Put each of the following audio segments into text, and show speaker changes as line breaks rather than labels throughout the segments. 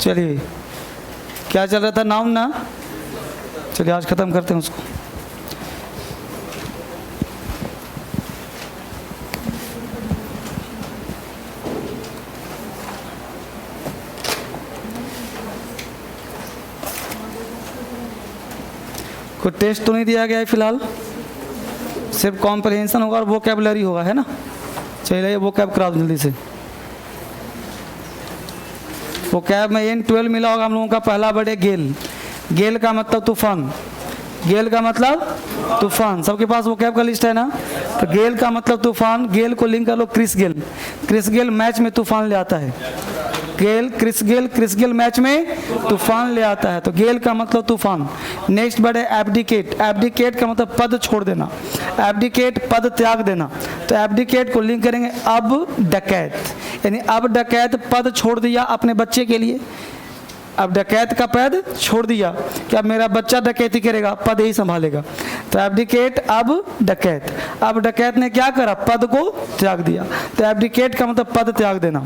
चलिए, क्या चल रहा था? नाउन ना? चलिए आज ख़त्म करते हैं उसको। कोई टेस्ट तो नहीं दिया गया है फिलहाल, सिर्फ कॉम्प्रहेंशन होगा और वोकैबुलरी होगा, है ना? चलिए वोकैब करा दो जल्दी से। वोकैब में N12 मिला होगा हम लोगों का। पहला वर्ड है गेल। गेल का मतलब तूफान। गेल का मतलब तूफान। सबके पास वोकैब का लिस्ट है ना? तो गेल का मतलब तूफान। गेल को लिंक कर लो Chris Gayle. Chris Gayle match में तूफान ले आता है। गेल क्रिस गेल मैच में तूफान ले आता है। तो गेल का मतलब तूफान। नेक्स्ट वर्ड है एब्डिकेट। एब्डिकेट का मतलब पद छोड़ देना। एब्डिकेट पद त्याग देना। तो एब्डिकेट को लिंक करेंगे अब डकैत, यानी अब डकैत पद छोड़ दिया अपने बच्चे के लिए। अब डकैत का पद छोड़ दिया कि अब मेरा बच्चा डकैती करेगा, पद ही संभालेगा। तो एब्डिकेट अब डकैत। अब डकैत ने क्या करा? पद को त्याग दिया। तो एब्डिकेट का मतलब पद त्याग देना।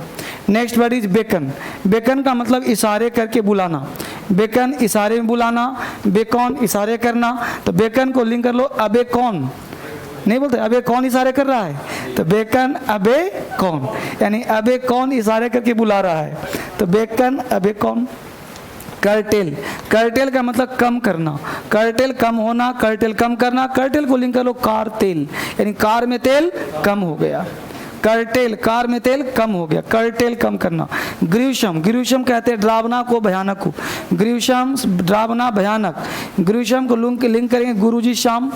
Next word is beckon. Beckon का मतलब इशारे करके बुलाना। बेकन इशारे में बुलाना। बेकॉन इशारे करना। तो बेकन को लिंक कर लो अबे कौन। नहीं बोलते अबे कौन इशारे कर रहा है? तो बेकन अबे कौन, यानी अबे कौन इशारे करके बुला रहा है। तो बेकन अबे कौन। कर्टेल। कर्टेल का मतलब कम करना। कर्टेल कम होना, कर्टेल कम करना। कर्टेल को लिंक कर लो कार तेल, यानी कार में तेल कम हो गया। कर्टेल कार में तेल कम हो गया। कर्टेल कम करना। ग्रीवशम। ग्रीवशम कहते हैं डरावना को, भयानक को। ग्रीवशम डरावना भयानक। ग्रीवशम को लिंक करेंगे गुरुजी शाम।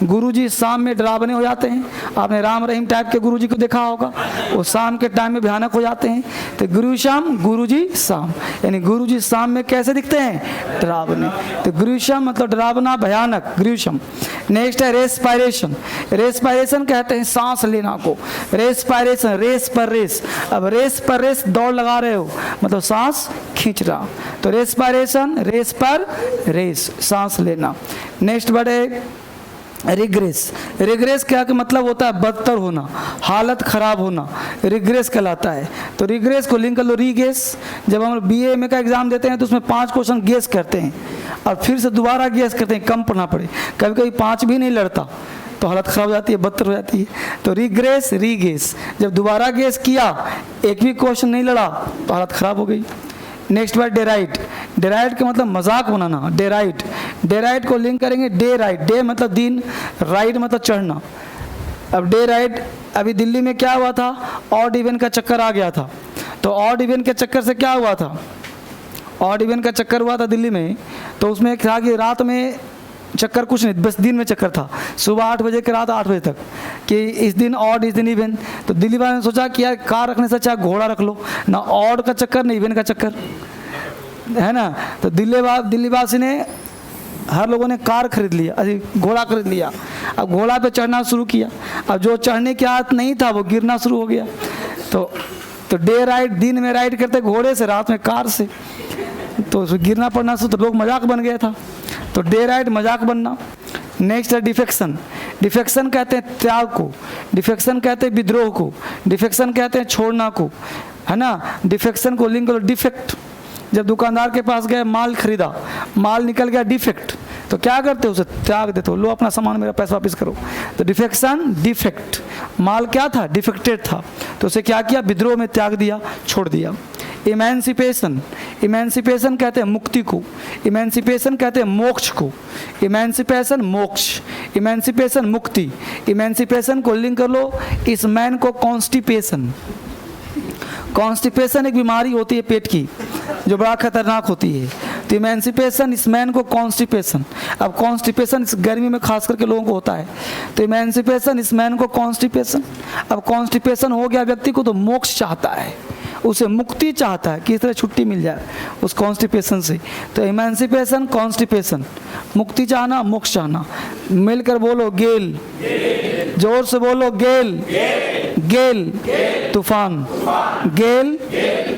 गुरुजी शाम में डरावने हो जाते हैं। आपने राम रहीम टाइप के गुरुजी को देखा होगा, वो शाम के टाइम में भयानक हो जाते हैं। तो ग्रीवशम गुरुजी शाम, यानी गुरुजी शाम में कैसे दिखते हैं? डरावने। तो ग्रीवशम मतलब डरावना भयानक, ग्रीवशम। नेक्स्ट है रेस्पायरेशन। रेस्पायरेशन कहते हैं सांस लेना को। रेस्पायरेशन रेस पर रेस। अब रेस पर रेस दौड़ लगा रहे हो मतलब सांस खींच रहा। तो रेस्पायरेशन रेस पर रेस, सांस लेना। नेक्स्ट वर्ड है रिग्रेस। रिग्रेस क्या का मतलब होता है? बदतर होना, हालत खराब होना, रिग्रेस कहलाता है। तो रिग्रेस को लिंक कर लो रीगेस। जब हम BA का एग्जाम देते हैं तो उसमें 5 क्वेश्चन गेस करते हैं और फिर से दोबारा गेस करते हैं, कम पढ़ना पड़े। कभी कभी 5 भी नहीं लड़ता तो हालत ख़राब हो जाती है, बदतर हो जाती है। तो रिग्रेस रीगेस, जब दोबारा गेस किया एक भी क्वेश्चन नहीं लड़ा तो हालत ख़राब हो गई। Next word डेराइट। डेराइट का मतलब मजाक बनाना। डेराइट। डेराइट को लिंक करेंगे डे राइट। डे मतलब दिन, राइट मतलब चढ़ना। अब डे राइट, अभी दिल्ली में क्या हुआ था? ऑड इवन का चक्कर आ गया था। तो ऑड इवन के चक्कर से क्या हुआ था? ऑड इवन का चक्कर हुआ था दिल्ली में। तो उसमें एक था कि रात में चक्कर कुछ नहीं, बस दिन में चक्कर था, सुबह 8 बजे के रात 8 बजे तक, कि इस दिन ऑड इस दिन इवन। तो दिल्ली वाले ने सोचा कि यार कार रखने से अच्छा घोड़ा रख लो, ना ऑड का चक्कर ना इवन का चक्कर, है ना? तो दिल्ली वासी ने, हर लोगों ने कार खरीद लिया, अरे घोड़ा खरीद लिया। अब घोड़ा पे चढ़ना शुरू किया। अब जो चढ़ने की आदत नहीं था वो गिरना शुरू हो गया। तो डे राइड, दिन में राइड करते घोड़े से, रात में कार से, तो गिरना पड़ना शुरू, तो लोग मजाक बन गया था। तो डे राइड मजाक बनना। नेक्स्ट है डिफेक्शन। डिफेक्शन कहते हैं त्याग को। डिफेक्शन कहते हैं विद्रोह को। डिफेक्शन कहते हैं छोड़ना को, है ना? डिफेक्शन को लिंक करो डिफेक्ट। जब दुकानदार के पास गए, माल खरीदा, माल निकल गया डिफेक्ट, तो क्या करते हो? उसे त्याग देते हो, लो अपना सामान, मेरा पैसा वापस करो। तो डिफेक्शन डिफेक्ट, माल क्या था? डिफेक्टेड था, तो उसे क्या किया? विद्रोह में त्याग दिया, छोड़ दिया। इमेंसिपेशन। इमेंसिपेशन कहते हैं मुक्ति को। इमेंसिपेशन कहते हैं मोक्ष को। इमेंसिपेशन मोक्ष, इमेंसिपेशन मुक्ति। इमेंसिपेशन को लिंक कर लो इस मैन को कॉन्स्टिपेशन। कॉन्स्टिपेशन एक बीमारी होती है पेट की जो बड़ा खतरनाक होती है। तो इमेंसिपेशन इस मैन को कॉन्स्टिपेशन। अब कॉन्स्टिपेशन इस गर्मी में खास करके लोगों को होता है, तो इमेंसिपेशन इस मैन को कॉन्स्टिपेशन। अब कॉन्स्टिपेशन हो गया व्यक्ति को तो मोक्ष चाहता है, उसे मुक्ति चाहता है कि इस तरह छुट्टी मिल जाए उस कॉन्स्टिपेशन से। तो इमेंसिपेशन कॉन्स्टिपेशन, मुक्ति चाहना मोक्ष चाहना। मिलकर बोलो गेल, जोर से बोलो गेल। गेल तूफान। गेल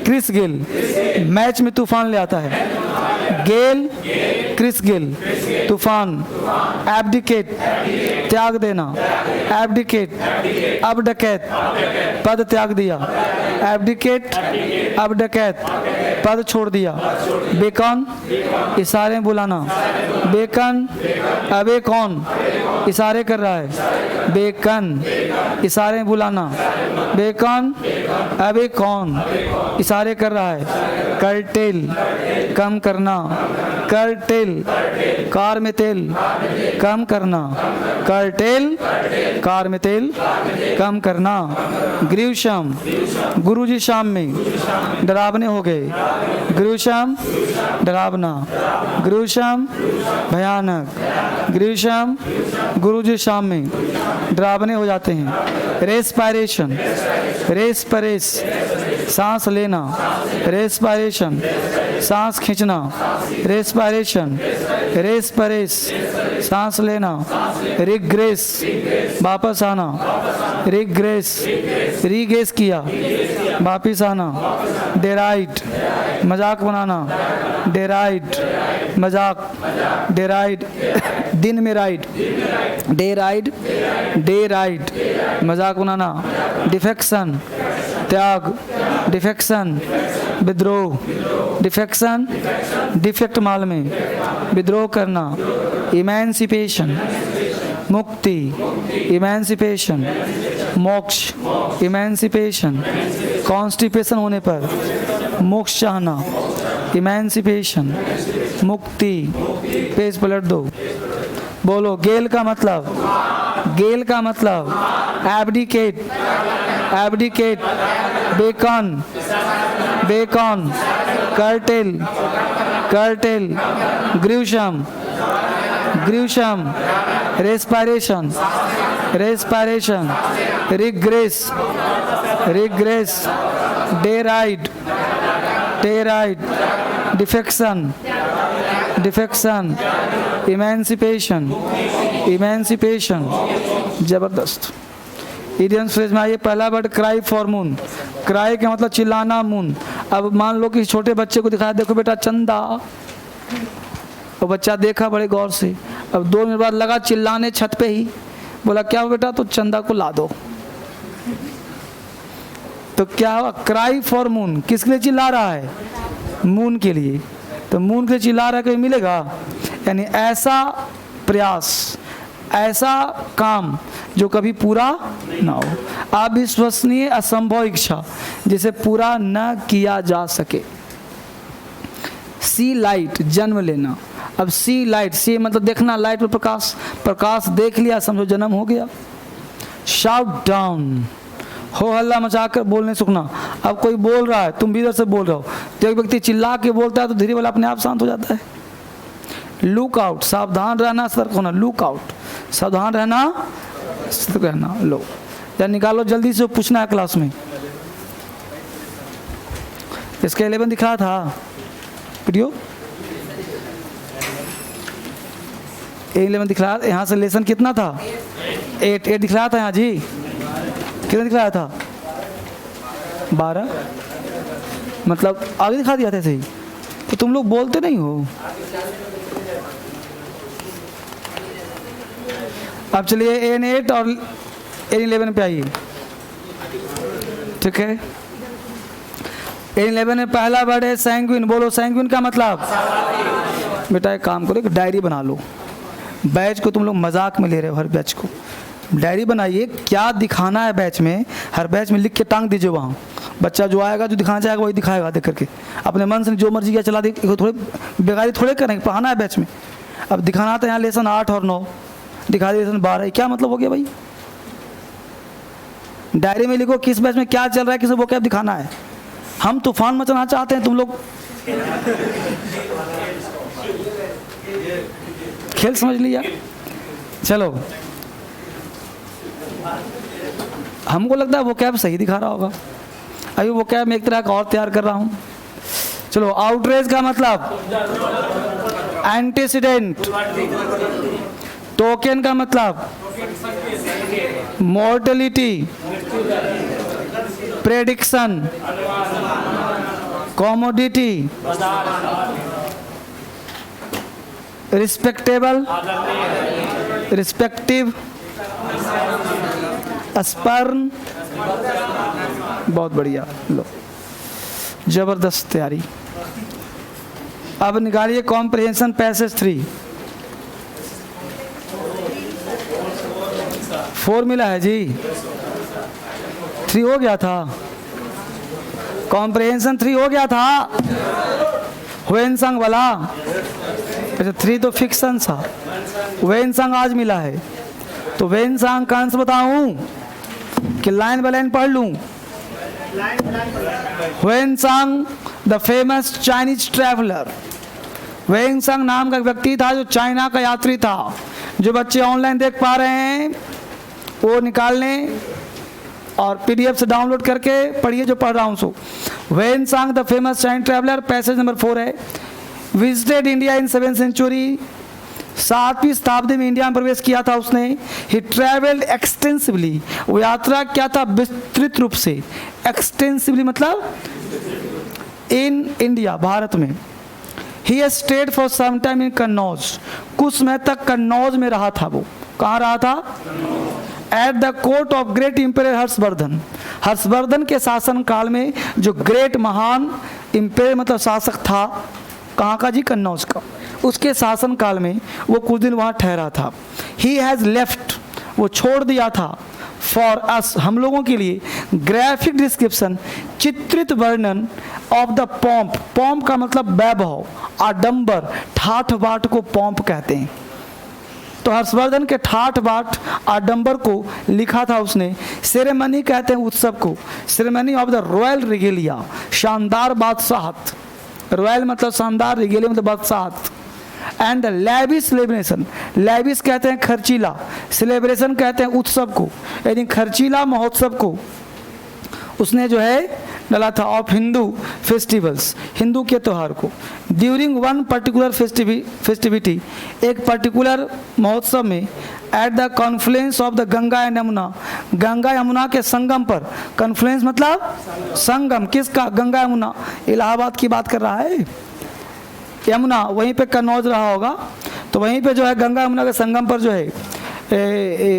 क्रिस गेल मैच में तूफान ले आता है। गेल, क्रिस गेल, तूफान, एब्डिकेट, त्याग देना, एब्डिकेट, अब डकैत, पद त्याग दिया, एब्डिकेट, अब डकैत, पद छोड़ दिया, बेकॉन, इशारे में बुलाना, बेकन, अबे कौन, इशारे कर रहा है, बेकन, इशारे में बुलाना, बेकन, अबे कौन, इशारे कर रहा है, कर्टेल, कम करना, कर्टेल, कार में तेल, कम करना, कर्टेल, कार में तेल, कम करना, ग्रीवशम, गुरुजी शाम में डरावने हो गए, ग्रीवशम, डरावना, ग्रीवशम, भयानक, ग्रीवशम, गुरुजी शाम में डरावने हो जाते हैं, रेस्पायरेशन, रेस्परेस, सांस लेना, रेस्पायरेशन, सांस खींचना, रेस्पायरेशन, रेस्परेस, सांस लेना, रिग्रेस, वापस आना, रिग्रेस, रीगेस किया, वापिस आना, डेराइड, मजाक बनाना, डेराइड, मजाक, डेराइड, दिन में ride, day ride, day ride, मजाक बनाना, डिफेक्शन, त्याग, डिफेक्शन, विद्रोह, डिफेक्शन, डिफेक्ट माल में विद्रोह करना, इमेंसिपेशन, मुक्ति, इमेंसिपेशन, मोक्ष, इमेंसिपेशन, कॉन्स्टिपेशन होने पर मोक्ष चाहना, इमेंसिपेशन, मुक्ति, पेज पलट दो, बोलो गेल का मतलब, गेल का मतलब abdicate, abdicate, beckon, beckon, curtail, curtail, gruesome, gruesome, respiration, respiration, regress, regress, deride, deride, defection, defection, emancipation, emancipation, जबरदस्त। इडियम्स फ्रेज में आइए, पहला word cry for moon, cry का मतलब चिल्लाना, मून। अब मान लो कि छोटे बच्चे को दिखाया, देखो बेटा चंदा, और बच्चा देखा बड़े गौर से, अब 2 मिनट बाद लगा चिल्लाने छत पे ही, बोला क्या हो बेटा, तो चंदा को ला दो। तो क्या हुआ, क्राई फॉर मून, किसके लिए चिल्ला रहा है, मून के लिए। तो मून के लिए चिल्ला रहा है, कहीं मिलेगा, यानी ऐसा प्रयास, ऐसा काम जो कभी पूरा ना हो, अविश्वसनीय असंभव इच्छा जिसे पूरा न किया जा सके। सी लाइट, जन्म लेना। अब सी लाइट, सी मतलब देखना, लाइट में प्रकाश, प्रकाश देख लिया समझो जन्म हो गया। शाउट डाउन, हो हल्ला मचा कर बोलने सुखना। अब कोई बोल रहा है, तुम भी इधर से बोल रहे हो, तो एक व्यक्ति चिल्ला के बोलता है तो धीरे वाला अपने आप शांत हो जाता है। लुक आउट, सावधान रहना, सतर्क होना। लुक आउट, सावधान रहना, सतर्क रहना। लो या निकालो जल्दी से, पूछना है क्लास में। इसका 11 दिखा था वीडियो, 11 दिख रहा, यहाँ से लेसन कितना था, 8 दिख रहा था यहाँ जी, कितना दिख रहा था, 12, मतलब आगे दिखा दिया था सही। तो तुम लोग बोलते नहीं हो। अब चलिए N8 और N11 पे आइए, ठीक है। N11 में पहला वर्ड है सैंग्विन। बोलो सैंग्विन का मतलब, बेटा एक काम करो, एक डायरी बना लो। बैच को तुम लोग मजाक में ले रहे हो, हर बैच को डायरी बनाइए, क्या दिखाना है बैच में, हर बैच में लिख के टांग दीजिए वहाँ। बच्चा जो आएगा, जो दिखाना चाहेगा वही दिखाएगा, देख करके अपने मन से जो मर्जी किया चला दे, थोड़े बेगारी थोड़े करेंगे, पढ़ाना है बैच में। अब दिखाना था यहाँ लेसन 8 और 9, दिखा दिए लेसन 12, क्या मतलब हो गया भाई। डायरी में लिखो किस बैच में क्या चल रहा है, किसे वो क्या दिखाना है। हम तूफान मचाना चाहते हैं, तुम लोग खेल समझ लिया। चलो, हमको लगता है वो कैब सही दिखा रहा होगा, अभी वो कैब में एक तरह का और तैयार कर रहा हूं। चलो, आउटरेज का मतलब एंटीसीडेंट। टोकन का मतलब mortality, prediction, commodity, respectable, respective, sperm. बहुत बढ़िया, लो जबरदस्त तैयारी। अब निकालिए कॉम्प्रिहेंशन पैसेज 3। फॉर्मूला है जी, 3 हो गया था, कॉम्प्रिहेंशन 3 हो गया था, हुएनसांग वाला। अच्छा 3 तो फिक्शन था, हुएनसांग आज मिला है। तो हुएनसांग का आंसर बताऊं कि लाइन बाय लाइन पढ़ लूं? Hiuen Tsang the famous Chinese traveller. Hiuen Tsang नाम का व्यक्ति था जो चाइना का यात्री था। जो बच्चे ऑनलाइन देख पा रहे हैं वो निकाल लें और पीडीएफ से डाउनलोड करके पढ़िए जो पढ़ रहा हूँ सो। Hiuen Tsang the famous Chinese traveller, passage number 4 है, visited India in 7th century. 7वीं शताब्दी में इंडिया में प्रवेश किया था उसने। ही ट्रैवल्ड एक्सटेंसिवली, वो यात्रा क्या था विस्तृत रूप से। एक्सटेंसिवली मतलब इन इंडिया, भारत में। He stayed for some time in Kannauj, कुछ समय तक कन्नौज में रहा था। वो कहाँ रहा था? At the court of great imperial Harshvardhan. Harshvardhan के शासन काल में जो ग्रेट महान इंपेरियर मतलब शासक था, कहाँ का जी? कन्नौज का। उसके शासन काल में वो कुछ दिन वहाँ ठहरा था। ही हैज़ लेफ्ट, वो छोड़ दिया था, फॉर अस, हम लोगों के लिए, ग्राफिक डिस्क्रिप्शन, चित्रित वर्णन ऑफ द पॉम्प। पॉम्प का मतलब वैभव, आडंबर, ठाठ बाट को पॉम्प कहते हैं। तो हर्षवर्धन के ठाठ बाट आडंबर को लिखा था उसने। सेरेमनी कहते हैं उत्सव को, ceremony of the royal regalia, शानदार बादशाहत। रॉयल मतलब शानदार, रिगेलिया मतलब बादशाहत। And the lavish celebration, lavish कहते हैं खर्चीला, सेलिब्रेशन कहते हैं उत्सव को, यानी खर्चीला महोत्सव को उसने जो है डाला था। ऑफ हिंदू फेस्टिवल्स, हिंदू के त्यौहार को। ड्यूरिंग वन पर्टिकुलर फेस्टिविटी, एक पर्टिकुलर महोत्सव में। At the Confluence of the Ganga and Yamuna, Ganga Yamuna के संगम पर। कॉन्फ्लुएंस मतलब संगम, किसका? गंगा यमुना। इलाहाबाद की बात कर रहा है, यमुना वहीं पे कन्नौज रहा होगा। तो वहीं पे जो है गंगा यमुना के संगम पर जो है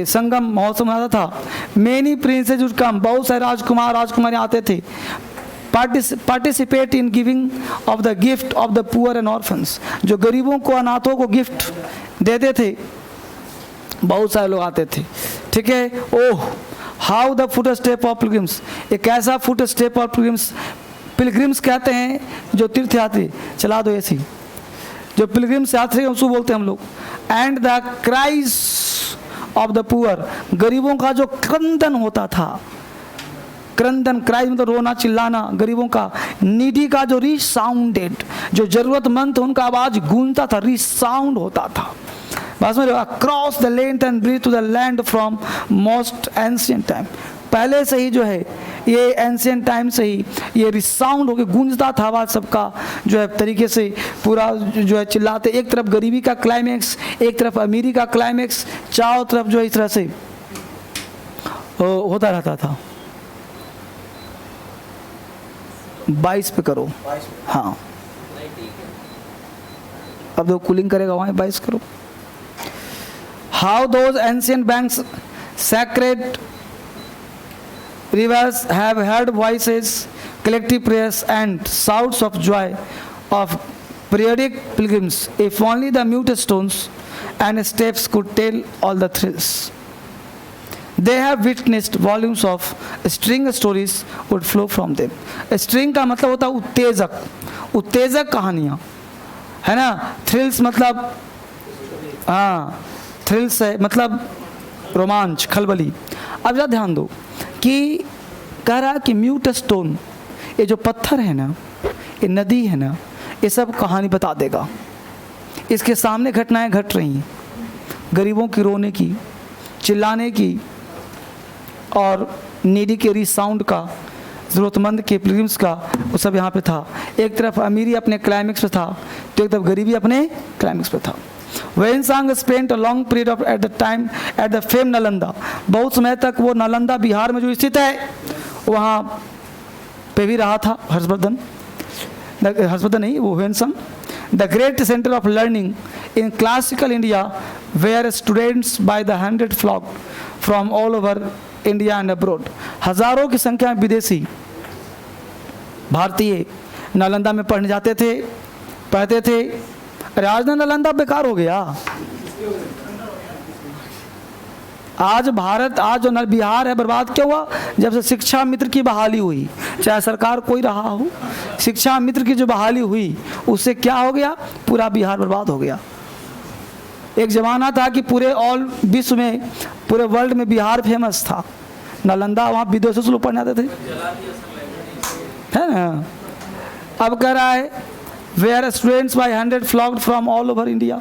संगम महोत्सव मनाता था। मेनी प्रिंसेज वुड कम, बहुत सारे राजकुमार राजकुमारी आते थे। Participate in giving of the gift of the poor and orphans, जो गरीबों को अनाथों को गिफ्ट देते थे, बहुत सारे लोग आते थे। ठीक है। Oh how the foot step of pilgrims, एक ऐसा foot step of pilgrims, pilgrims कहते हैं जो तीर्थयात्री, चला दो ऐसी, जो पिलग्रिम्स यात्री उसको बोलते हैं हम लोग। And the cries of the poor, गरीबों का जो क्रंदन होता था, क्रंदन, क्राइज मतलब रोना चिल्लाना गरीबों का। नीडी का जो रिसाउंडेड, जो जरूरतमंद उनका आवाज गूंजता था, रिसाउंड होता था। बस में across the length and breadth to the land from most ancient time, पहले से ही जो है ये एंशिएंट टाइम से ही ये रिसाउंड होकर गूंजता था आवाज सबका, जो है तरीके से पूरा जो है चिल्लाते। एक तरफ गरीबी का क्लाइमेक्स, एक तरफ अमीरी का क्लाइमेक्स, चारों तरफ जो है इस तरह से होता रहता था। 22 पे करो, हाँ अब तो कूलिंग करेगा वहाँ 22 करो। How those ancient banks sacred rivers have heard voices, collective prayers and shouts of joy of periodic pilgrims, if only the mute stones and steps could tell all the thrills. They have witnessed volumes of string stories would flow from them. String का मतलब होता है उत्तेजक, उत्तेजक कहानियाँ, है ना। Thrills मतलब हाँ, थ्रिल्स है मतलब रोमांच, खलबली। अब जरा ध्यान दो कि कह रहा है कि म्यूट स्टोन, ये जो पत्थर है ना, ये नदी है ना, ये सब कहानी बता देगा। इसके सामने घटनाएं घट रही हैं, गरीबों की रोने की, चिल्लाने की, और नीडी के रिसाउंड का, ज़रूरतमंद के पिलग्रिम्स का, वो सब यहाँ पे था। एक तरफ अमीरी अपने क्लाइमेक्स पे था, तो एक तरफ गरीबी अपने क्लाइमेक्स पे था। Hiuen Tsang spent a long period of at the time at the fame Nalanda, बहुत समय तक वो नालंदा बिहार में जो स्थित है वहाँ पे भी रहा था हर्षवर्धन नहीं, वो Hiuen Tsang. The great centre of learning, in classical India where students by the 100 flocked from all over India and abroad. हजारों की संख्या में विदेशी भारतीय नालंदा में पढ़ने जाते थे, पढ़ते थे। अरे आज ना नालंदा बेकार हो गया। आज भारत, आज जो बिहार है बर्बाद क्यों हुआ? जब से शिक्षा मित्र की बहाली हुई, चाहे सरकार कोई रहा हो, शिक्षा मित्र की जो बहाली हुई उससे क्या हो गया? पूरा बिहार बर्बाद हो गया। एक ज़माना था कि पूरे ऑल विश्व में, पूरे वर्ल्ड में बिहार फेमस था। नालंदा, वहाँ विदेशों से लोग पढ़ने आते थे, है ना। अब कह रहा है where students by 100 flocked from all over India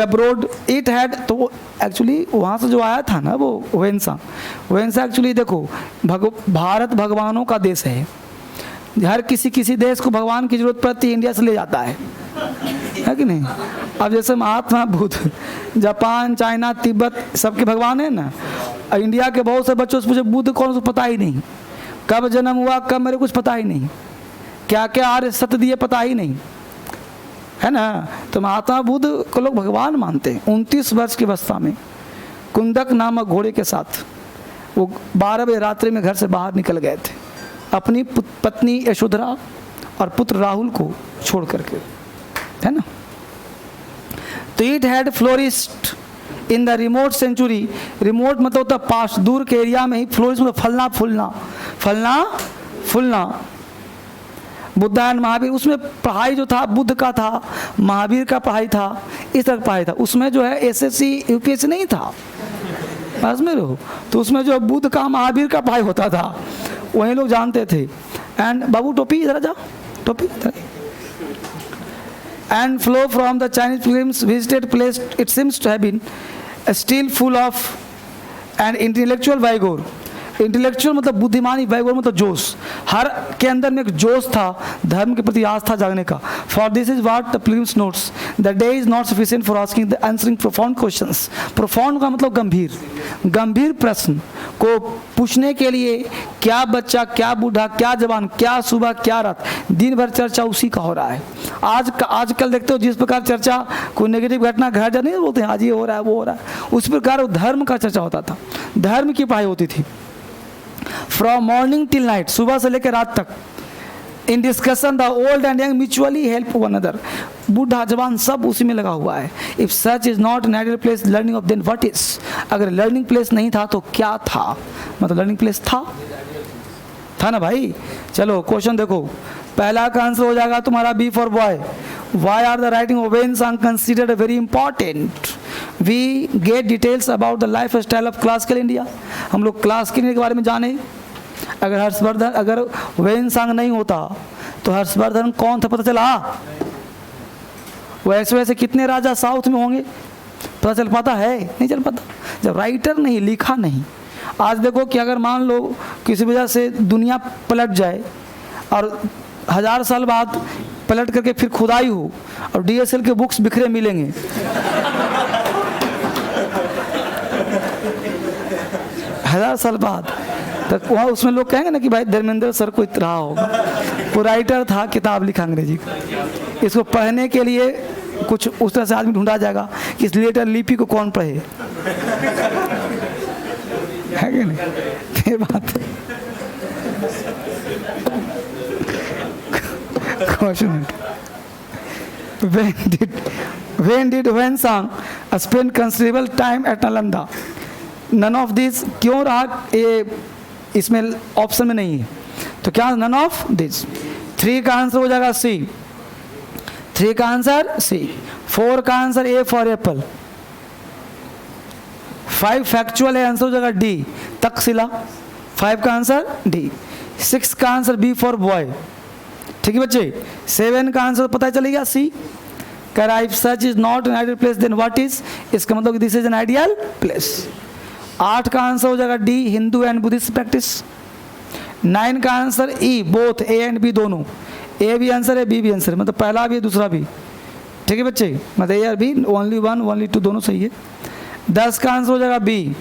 abroad it had. तो एक्चुअली वहाँ से जो आया था ना वो वेंसा एक्चुअली देखो, भारत भगवानों का देश है। हर किसी देश को भगवान की जरूरत पड़ती है, इंडिया से ले जाता है कि नहीं। अब जैसे महात्मा बुद्ध जापान, चाइना, तिब्बत सबके भगवान है ना। इंडिया के बहुत से बच्चों से पूछे बुद्ध कौन, से पता ही नहीं। कब जन्म हुआ, कब मेरे कुछ पता ही नहीं। क्या क्या आर्य सत्य दिए पता ही नहीं, है ना। तो महात्मा बुद्ध को लोग भगवान मानते हैं। 29 वर्ष की अवस्था में कुंदक नामक घोड़े के साथ वो 12 बजे रात्रि में घर से बाहर निकल गए थे, अपनी पत्नी यशोधरा और पुत्र राहुल को छोड़ करके, है ना। तो it had flourished in the remote century. Remote मतलब होता पास, दूर के एरिया में ही। फ्लोरिस्ट मतलब फलना फूलना, फलना फूलना। बुद्धायन महावीर, उसमें पढ़ाई जो था बुद्ध का था, महावीर का पढ़ाई था, इस तरह पढ़ाई था। उसमें जो है एसएससी यूपीएससी नहीं था, समझ में रहो। तो उसमें जो बुद्ध का महावीर का पढ़ाई होता था वही लोग जानते थे। एंड बाबू टोपी इधर जा, टोपी इधर। And flow from the Chinese pilgrims visited place it seems to have been still full of and intellectual vigour. Intellectual मतलब बुद्धिमानी, वैगोर मतलब जोश। हर के अंदर में एक जोश था धर्म के प्रति आस्था जागने का। For this is what the pilgrims notes the day is not sufficient for asking the answering profound questions. Profound का मतलब गंभीर, गंभीर प्रश्न को पूछने के लिए क्या बच्चा, क्या बूढ़ा, क्या जवान, क्या सुबह, क्या रात, दिन भर चर्चा उसी का हो रहा है। आजकल देखते हो जिस प्रकार चर्चा, कोई नेगेटिव घटना घट जा, नहीं बोलते हैं आज ये हो रहा है वो हो रहा है, उस प्रकार धर्म का चर्चा होता था, धर्म की पढ़ाई होती थी। फ्रॉम मॉर्निंग टिल नाइट, सुबह से लेकर रात तक। In discussion the old and young mutually help one other. बूढ़ा जवान सब उसी में लगा हुआ है। If such is not an ideal place learning of, then what is. अगर लर्निंग प्लेस नहीं था तो क्या था? मतलब लर्निंग प्लेस था ना भाई। चलो क्वेश्चन देखो, पहला का आंसर हो जाएगा तुम्हारा B for boy. Why are the writing of Wen Sang considered very important? We get details about the lifestyle of classical India. हम लोग क्लासिकल इंडिया के बारे में जाने। अगर हर्षवर्धन, अगर वेन सांग नहीं होता तो हर्षवर्धन कौन था पता चला? वैसे वैसे कितने राजा साउथ में होंगे पता चल पाता है? नहीं चल पाता जब राइटर नहीं, लिखा नहीं। आज देखो कि अगर मान लो किसी वजह से दुनिया पलट जाए और 1000 साल बाद पलट करके फिर खुदाई हो और डीएसएल के बुक्स बिखरे मिलेंगे 1000 साल बाद, तो वहाँ उसमें लोग कहेंगे ना कि भाई धर्मेंद्र सर को इतना होगा, वो राइटर था, किताब लिखा अंग्रेजी का। इसको पढ़ने के लिए कुछ उस तरह से आदमी ढूंढा जाएगा कि इस लेटर लिपि को कौन पढ़े, है कि नहीं? ये बात question. When did Wen Sang spend considerable time at Nalanda? None of these क्यों रहा? ये इसमें ऑप्शन में नहीं है, तो क्या none of these? 3 का आंसर हो जाएगा सी, 3 का आंसर सी, 4 का answer A for Apple, 5 factual है, आंसर हो जाएगा डी तक्षशिला, 5 का आंसर डी, 6 का आंसर बी फॉर बॉय। ठीक है बच्चे, 7 का आंसर पता चलेगा सी। कह रहा if such is not an ideal place then what is, इसका मतलब this is an ideal place. 8 का आंसर हो जाएगा D Hindu and Buddhist practice. 9 का answer E both A and B दोनों, ए भी आंसर है बी भी आंसर है, मतलब पहला भी है दूसरा भी। ठीक है बच्चे, मतलब ए और बी ओनली 1 ओनली 2 दोनों सही है। 10 का आंसर हो जाएगा बी,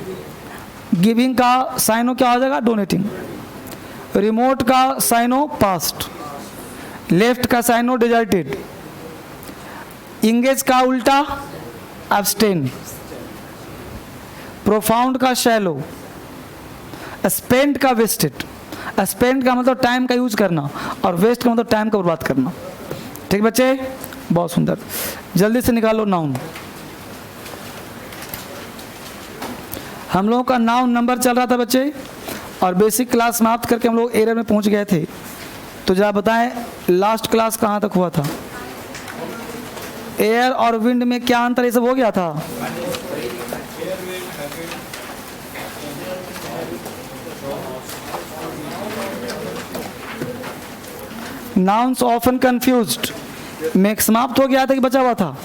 गिविंग का साइनो क्या हो जाएगा डोनेटिंग, रिमोट का साइनो पास्ट, लेफ्ट का साइनो डिजर्टेड, इंगेज का उल्टा एब्सटेन, प्रोफाउंड का शैलो, स्पेंड का वेस्टेड। स्पेंड का मतलब टाइम का यूज करना और वेस्ट का मतलब टाइम का बर्बाद करना। ठीक बच्चे, बहुत सुंदर। जल्दी से निकालो नाउन। हम लोगों का नाउन नंबर चल रहा था बच्चे, और बेसिक क्लास समाप्त करके हम लोग एरर में पहुंच गए थे। तो जरा बताएं लास्ट क्लास कहाँ तक हुआ था? एयर और विंड में क्या अंतर, ये सब हो गया था? नाउन्स ऑफन कंफ्यूज्ड में समाप्त हो गया था कि बचा हुआ था?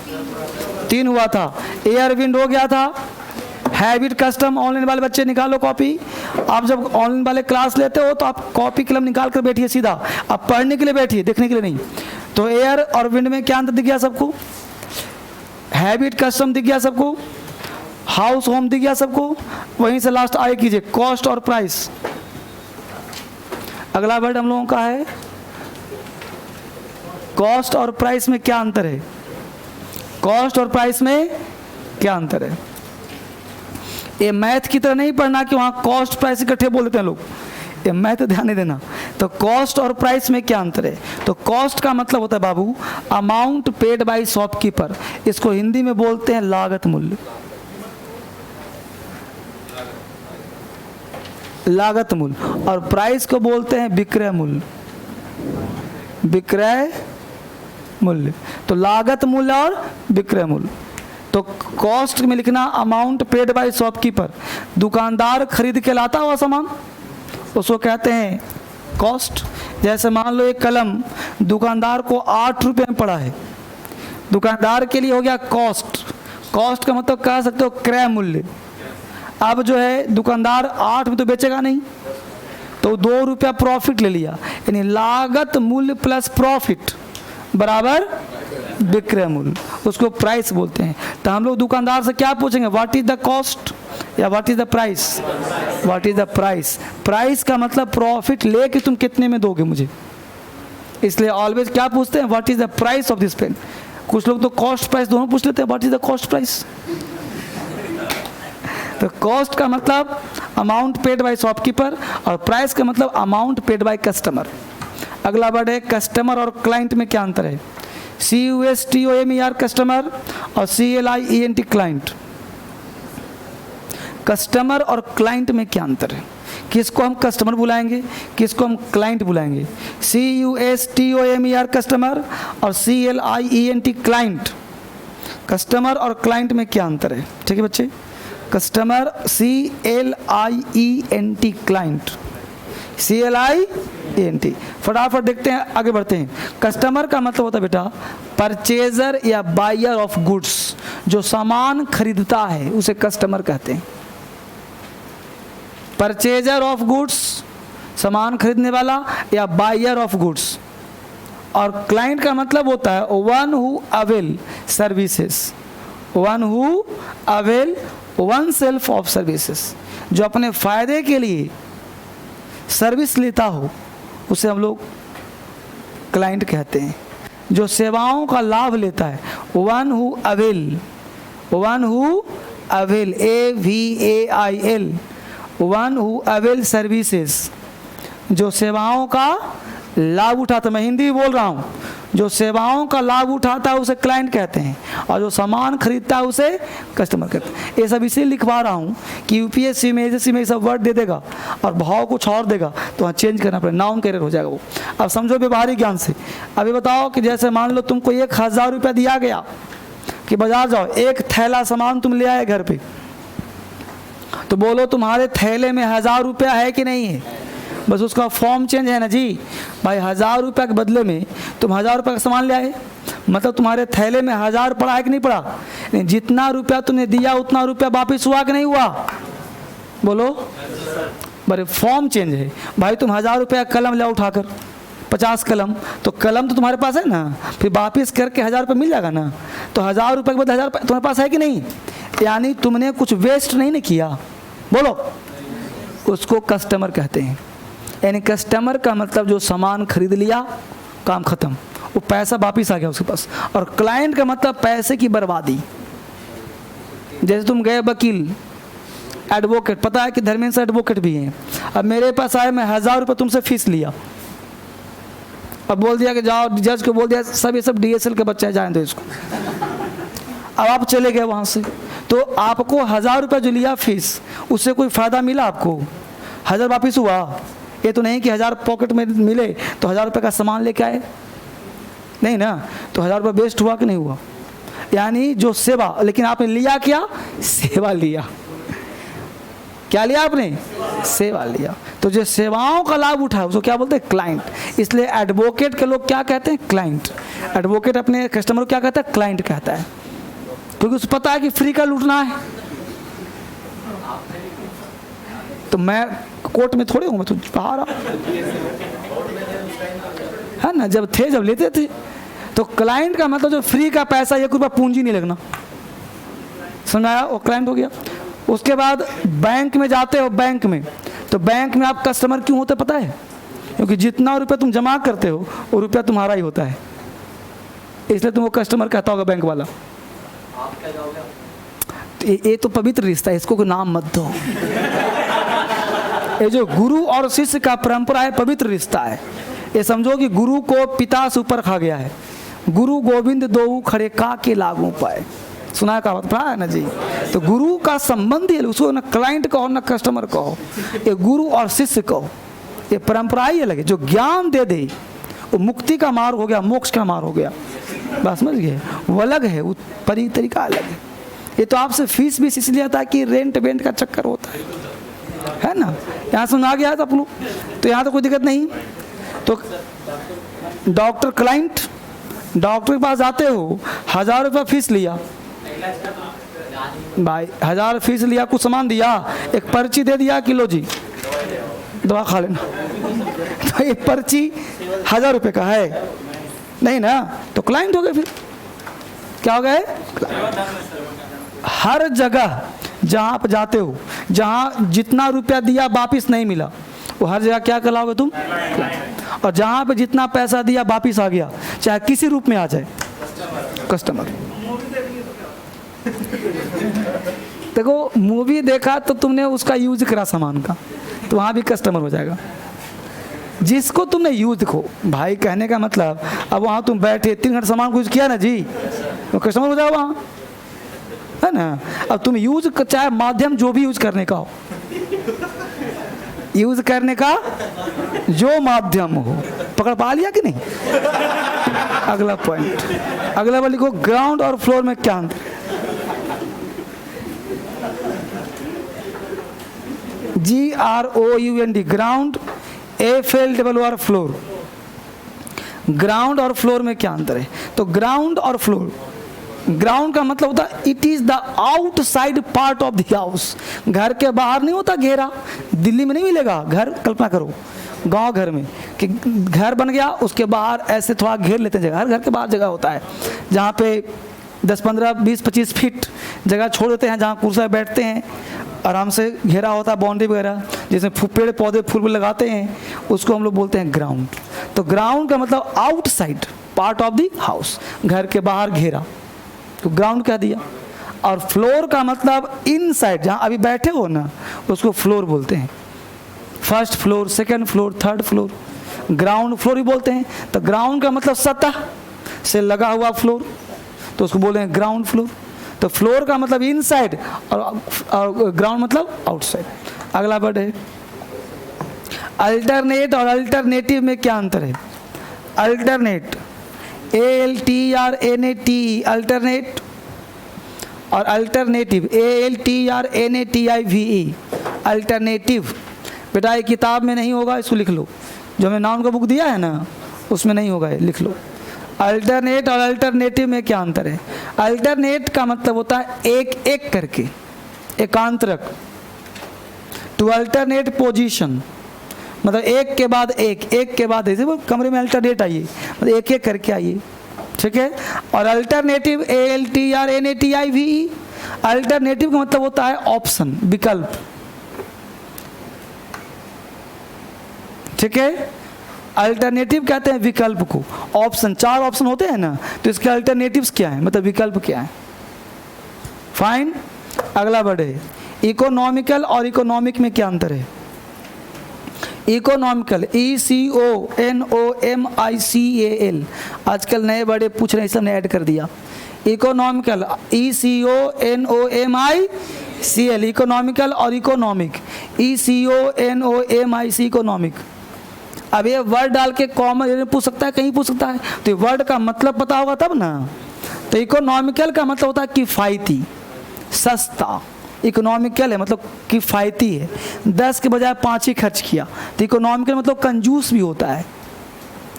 3 हुआ था। एयर विंड हो गया था। हैबिट कस्टम, ऑनलाइन वाले बच्चे निकालो कॉपी। आप जब ऑनलाइन वाले क्लास लेते हो तो आप कॉपी कलम निकाल कर बैठिए सीधा, आप पढ़ने के लिए बैठिए, देखने के लिए नहीं। तो एयर और विंड में क्या अंतर दिख गया सबको? हैबिट कस्टम दिख गया सबको, हाउस होम दिख गया सबको। वहीं से लास्ट आगे कीजिए, कॉस्ट और प्राइस। अगला वर्ड हम लोगों का है कॉस्ट और प्राइस में क्या अंतर है? कॉस्ट और प्राइस में क्या अंतर है? ये मैथ की तरह नहीं पढ़ना कि वहां कॉस्ट प्राइस इकट्ठे बोल देते हैं लोग, ये मैथ ध्यान नहीं देना। तो कॉस्ट और प्राइस में क्या अंतर है? तो कॉस्ट का मतलब होता है बाबू अमाउंट पेड बाय शॉपकीपर, इसको हिंदी में बोलते हैं लागत मूल्य। लागत मूल्य। और प्राइस को बोलते हैं विक्रय मूल्य। विक्रय मूल्य। तो लागत मूल्य और विक्रय मूल्य। तो कॉस्ट में लिखना अमाउंट पेड बाय शॉपकीपर, दुकानदार खरीद के लाता हुआ सामान, उसको कहते हैं कॉस्ट। जैसे मान लो एक कलम दुकानदार को 8 रुपये में पड़ा है, दुकानदार के लिए हो गया कॉस्ट। कॉस्ट का मतलब कह सकते हो क्रय मूल्य। अब जो है दुकानदार 8 में तो बेचेगा नहीं, तो 2 रुपया प्रॉफिट ले लिया, यानी लागत मूल्य प्लस प्रॉफिट बराबर विक्रय मूल्य, उसको प्राइस बोलते हैं। तो हम लोग दुकानदार से क्या पूछेंगे? व्हाट इज द कॉस्ट या what is the price? What is the price. Price का मतलब प्रॉफिट लेके तुम कितने में दोगे मुझे, इसलिए ऑलवेज क्या पूछते हैं? What is the price of this pen. कुछ लोग तो कॉस्ट प्राइस दोनों पूछ लेते हैं, what is the cost price. तो कॉस्ट का मतलब अमाउंट पेड बाय शॉपकीपर और प्राइस का मतलब अमाउंट पेड बाय कस्टमर। अगला वर्ड है कस्टमर और क्लाइंट में क्या अंतर है? CUSTOMER कस्टमर और CLIENT क्लाइंट। कस्टमर और क्लाइंट में क्या अंतर है? किसको हम कस्टमर बुलाएंगे, किसको हम क्लाइंट बुलाएंगे? CUSTOMER कस्टमर और CLIENT क्लाइंट। कस्टमर और क्लाइंट में क्या अंतर है? ठीक है बच्चे, कस्टमर CLIENT क्लाइंट, CLIENT। फटाफट देखते हैं, आगे बढ़ते हैं। कस्टमर का मतलब होता है बेटा परचेजर या बायर ऑफ गुड्स, जो सामान खरीदता है उसे कस्टमर कहते हैं। परचेजर ऑफ गुड्स सामान खरीदने वाला या बायर ऑफ गुड्स। और क्लाइंट का मतलब होता है one who avail services, one who avail one self of services, जो अपने फायदे के लिए सर्विस लेता हो उसे हम लोग क्लाइंट कहते हैं। जो सेवाओं का लाभ लेता है one who avail, one who avail AVAIL, one who avail services, जो सेवाओं का लाभ उठाता। मैं हिंदी बोल रहा हूँ। जो सेवाओं का लाभ उठाता है उसे क्लाइंट कहते हैं, और जो सामान खरीदता है उसे कस्टमर कहते हैं। ये सब इसलिए लिखवा रहा हूँ कि UPSC में SSC में ये सब वर्ड दे देगा और भाव कुछ और देगा, तो वहाँ चेंज करना पड़ेगा, नाउन कैरियर हो जाएगा वो। अब समझो व्यवहारिक ज्ञान से। अभी बताओ कि जैसे मान लो तुमको 1000 रुपया दिया गया कि बाजार जाओ, एक थैला सामान तुम ले आए घर पे, तो बोलो तुम्हारे थैले में 1000 रुपया है कि नहीं है? बस उसका फॉर्म चेंज है ना जी भाई। 1000 रुपया के बदले में तुम 1000 रुपया का सामान ले आए, मतलब तुम्हारे थैले में 1000 पड़ा है कि नहीं पड़ा? जितना रुपया तुमने दिया उतना रुपया वापिस हुआ कि नहीं हुआ? बोलो। बड़े फॉर्म चेंज है भाई। तुम 1000 रुपया कलम ले उठाकर 50 कलम, तो कलम तो तुम्हारे पास है ना, फिर वापिस करके 1000 रुपये मिल जाएगा ना। तो 1000 रुपये के बाद 1000 तुम्हारे पास है कि नहीं? यानी तुमने कुछ वेस्ट नहीं ना किया। बोलो। उसको कस्टमर कहते हैं। यानी कस्टमर का मतलब जो सामान खरीद लिया, काम खत्म, वो पैसा वापिस आ गया उसके पास। और क्लाइंट का मतलब पैसे की बर्बादी। जैसे तुम गए वकील, एडवोकेट, पता है कि धर्मेंद्र से एडवोकेट भी हैं, अब मेरे पास आए, मैं 1000 रुपये तुमसे फीस लिया, अब बोल दिया कि जाओ, जज को बोल दिया सब ये सब DSL के बच्चे जाएं दो इसको, अब आप चले गए वहाँ से, तो आपको 1000 रुपये जो लिया फीस, उससे कोई फ़ायदा मिला आपको? 1000 वापिस हुआ? ये तो नहीं कि 1000 पॉकेट में मिले तो 1000 रुपये का सामान लेके आए, नहीं ना। तो 1000 रुपये वेस्ट हुआ कि नहीं हुआ? यानी जो सेवा, लेकिन आपने लिया क्या? सेवा लिया। क्या लिया आपने? सेवा लिया। तो जो सेवाओं का लाभ उठाए उसको क्या बोलते हैं? क्लाइंट। इसलिए एडवोकेट के लोग क्या कहते हैं? क्लाइंट। एडवोकेट अपने कस्टमर को क्या कहता है? क्लाइंट कहता है, क्योंकि उसको पता है कि फ्री का लूटना है। तो मैं कोर्ट में थोड़े हूँ, मैं तो बाहर आ, है ना, जब लेते थे। तो क्लाइंट का मतलब जो फ्री का पैसा, 1 रुपया पूंजी नहीं लगना, समझाया? वो क्लाइंट हो गया। उसके बाद बैंक में जाते हो, बैंक में, तो बैंक में आप कस्टमर क्यों होते पता है? क्योंकि जितना रुपया तुम जमा करते हो वो रुपया तुम्हारा ही होता है, इसलिए तुमको कस्टमर कहता होगा बैंक वाला। ये तो पवित्र रिश्ता है, इसको कोई नाम मत दो। ये जो गुरु और शिष्य का परंपरा है, पवित्र रिश्ता है। ये समझो कि गुरु को पिता से ऊपर खा गया है। गुरु गोविंद दो खड़े का के लागू पाए, सुना का बात है ना जी। तो गुरु का संबंध ही, उसको ना क्लाइंट कहो ना कस्टमर कहो, ये गुरु और शिष्य कहो, ये परंपरा ही अलग है। जो ज्ञान दे दे वो मुक्ति का मार्ग हो गया, मोक्ष का मार्ग हो गया, बस समझ गए, वो अलग है, वो तरीका अलग है। ये तो आपसे फीस भी इसलिए आता है कि रेंट वेंट का चक्कर होता है ना। यहाँ सुना गया है तो अपन, तो यहाँ तो कोई दिक्कत नहीं। तो डॉक्टर क्लाइंट, डॉक्टर के पास जाते हो, 1000 रुपये फीस लिया भाई, 1000 फीस लिया, कुछ सामान दिया, एक पर्ची दे दिया कि लो जी दवा खा लेना। तो ये पर्ची 1000 रुपये का है नहीं ना, तो क्लाइंट हो गए। फिर क्या हो गए? हर जगह जहाँ आप जाते हो, जहाँ जितना रुपया दिया वापिस नहीं मिला, वो हर जगह क्या कहलाओगे तुम? और जहाँ पे जितना पैसा दिया वापिस आ गया, चाहे किसी रूप में आ जाए, कस्टमर। देखो मूवी देखा तो तुमने उसका यूज करा सामान का, तो वहाँ भी कस्टमर हो जाएगा। जिसको तुमने यूज देखो भाई, कहने का मतलब, अब वहाँ तुम बैठे 3 घंटे सामान यूज किया ना जी, तो कस्टमर हो जाओ वहाँ, है ना। अब तुम यूज, चाहे माध्यम जो भी यूज करने का हो, यूज करने का जो माध्यम हो, पकड़ पा लिया कि नहीं? अगला पॉइंट, अगला वाला लिखो, ग्राउंड और फ्लोर में क्या अंतर? GROUND, ground, FLOR, floor. Ground और फ्लोर में क्या अंतर है? तो ग्राउंड और फ्लोर, ग्राउंड का मतलब होता है it is the outside part of the house. घर के बाहर नहीं होता घेरा, दिल्ली में नहीं मिलेगा घर, कल्पना करो गांव घर में कि घर बन गया, उसके बाहर ऐसे थोड़ा घेर लेते हैं जगह, हर घर के बाहर जगह होता है जहाँ पे 10, 15, 20, 25 फीट जगह छोड़ देते हैं, जहाँ कुर्सियाँ बैठते हैं, आराम से घेरा होता है, बाउंड्री वगैरह, जिसमें पेड़ पौधे फूल लगाते हैं, उसको हम लोग बोलते हैं ग्राउंड। तो ग्राउंड का मतलब outside part of the house, घर के बाहर घेरा, तो ग्राउंड कह दिया। और फ्लोर का मतलब इनसाइड, जहाँ अभी बैठे हो ना, उसको फ्लोर बोलते हैं। First floor, second floor, third floor, ground floor ही बोलते हैं। तो ग्राउंड का मतलब सतह से लगा हुआ फ्लोर, तो उसको बोलते हैं ग्राउंड फ्लोर। तो फ्लोर का मतलब इनसाइड और ग्राउंड मतलब आउटसाइड। अगला वर्ड है अल्टरनेट और अल्टरनेटिव में क्या अंतर है? अल्टरनेट, ALTRNATE, अल्टरनेट, और अल्टरनेटिव, ALTRNATIVE, अल्टरनेटिव। बेटा ये किताब में नहीं होगा, इसको लिख लो, जो हमें नाउन का बुक दिया है ना उसमें नहीं होगा, ये लिख लो। अल्टरनेट और अल्टरनेटिव में क्या अंतर है? अल्टरनेट का मतलब होता है एक एक करके, एकांतरक। टू अल्टरनेट पोजीशन मतलब एक के बाद एक, एक के बाद ऐसे कमरे में अल्टरनेट आइए, मतलब एक एक करके आइए, ठीक है। और अल्टरनेटिव, ALTRNATIVE, अल्टरनेटिव का मतलब होता है ऑप्शन, विकल्प, ठीक है। अल्टरनेटिव कहते हैं विकल्प को, ऑप्शन, 4 ऑप्शन होते हैं ना, तो इसके अल्टरनेटिव्स क्या है, मतलब विकल्प क्या है। फाइन, अगला बढ़े, इकोनॉमिकल और इकोनॉमिक में क्या अंतर है। इकोनॉमिकल, ECONOMICAL, आजकल नए बड़े पूछ रहे हैं, सब ने ऐड कर दिया। इकोनॉमिकल, ECONOMICAL, इकोनॉमिकल और इकोनॉमिक, ECONOMIC, इकोनॉमिक। अब ये वर्ड डाल के कॉमन पूछ सकता है, कहीं पूछ सकता है, तो ये वर्ड का मतलब पता होगा तब ना। तो इकोनॉमिकल का मतलब होता है किफ़ायती, सस्ता। इकोनॉमिकल है मतलब किफ़ायती है, 10 के बजाय 5 ही खर्च किया। तो इकोनॉमिकल मतलब कंजूस भी होता है।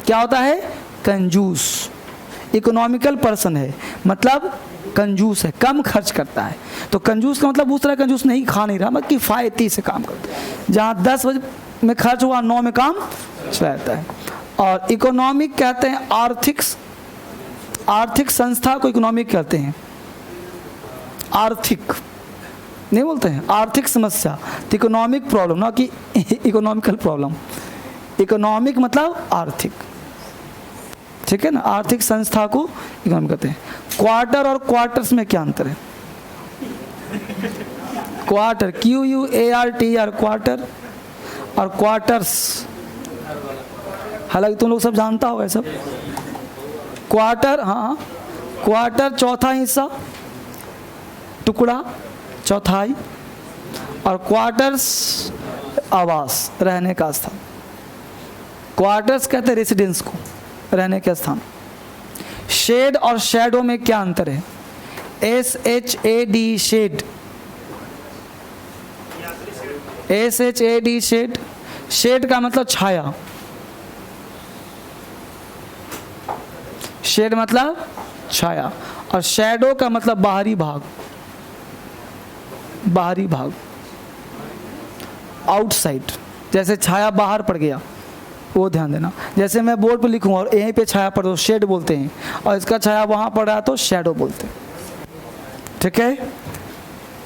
क्या होता है, कंजूस। इकोनॉमिकल पर्सन है मतलब कंजूस है, कम खर्च करता है। तो कंजूस का मतलब उस तरह कंजूस नहीं, खा नहीं रहा, मतलब किफ़ायती से काम करता है। जहाँ 10 बजे में खर्च हुआ 9 में काम चला जाता है। और इकोनॉमिक कहते हैं आर्थिक संस्था को इकोनॉमिक कहते हैं। आर्थिक नहीं बोलते हैं, आर्थिक समस्या, तो इकोनॉमिक प्रॉब्लम, ना कि इकोनॉमिकल प्रॉब्लम। इकोनॉमिक मतलब आर्थिक, ठीक है ना, आर्थिक संस्था को इकोनॉमिक कहते हैं। क्वार्टर और क्वार्टर्स में क्या अंतर है। क्वार्टर, QUARTR, क्वार्टर, और क्वार्टर्स, हालांकि तुम लोग सब जानता हो सब। क्वार्टर, हाँ, क्वार्टर चौथा हिस्सा, टुकड़ा, चौथाई, और क्वार्टर्स आवास, रहने का स्थान। क्वार्टर्स कहते हैं रेसिडेंस को, रहने के स्थान। शेड और शैडो में क्या अंतर है। SHAD, shade, SHAD, shade. Shade का मतलब छाया, शेड मतलब छाया, और शैडो का मतलब बाहरी भाग, बाहरी भाग, आउटसाइड। जैसे छाया बाहर पड़ गया, वो ध्यान देना। जैसे मैं बोर्ड पे लिखूँ और यहीं पे छाया पड़, तो शेड बोलते हैं, और इसका छाया वहाँ पड़ रहा है तो शैडो बोलते हैं, ठीक है।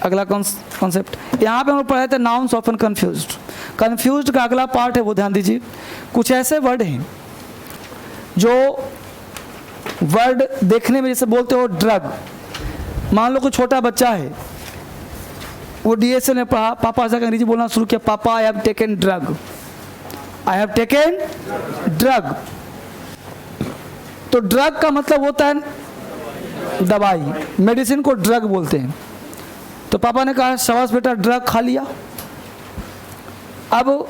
अगला कॉन्सेप्ट, यहाँ पे हम पढ़े थे नाउन्स ऑफन कन्फ्यूज्ड। कन्फ्यूज्ड का अगला पार्ट है वो ध्यान दीजिए। कुछ ऐसे वर्ड हैं जो वर्ड देखने में जैसे बोलते हो ड्रग, मान लो कोई छोटा बच्चा है, वो DSL में पढ़ा, पापा से अंग्रेजी बोलना शुरू किया, पापा I have taken drug, I have taken drug. तो ड्रग का मतलब होता है दवाई, मेडिसिन को ड्रग बोलते हैं। तो पापा ने कहा शाबाश बेटा ड्रग खा लिया। अब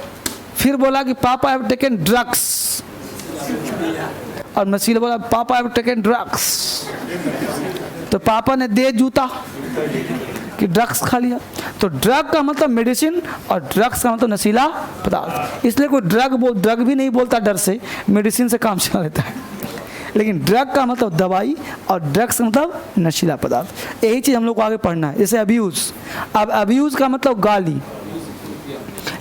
फिर बोला कि पापा आई हैव टेकन ड्रग्स, और नशीला बोला पापा आई हैव टेकन ड्रग्स। तो पापा ने दे जूता कि ड्रग्स खा लिया। तो ड्रग का मतलब मेडिसिन और ड्रग्स का मतलब नशीला पदार्थ। इसलिए कोई ड्रग भी नहीं बोलता डर से, मेडिसिन से काम चला लेता है। लेकिन ड्रग का मतलब दवाई और ड्रग्स का मतलब नशीला पदार्थ। यही चीज़ हम लोग को आगे पढ़ना है। जैसे अब्यूज़, अब अब्यूज़ का मतलब गाली,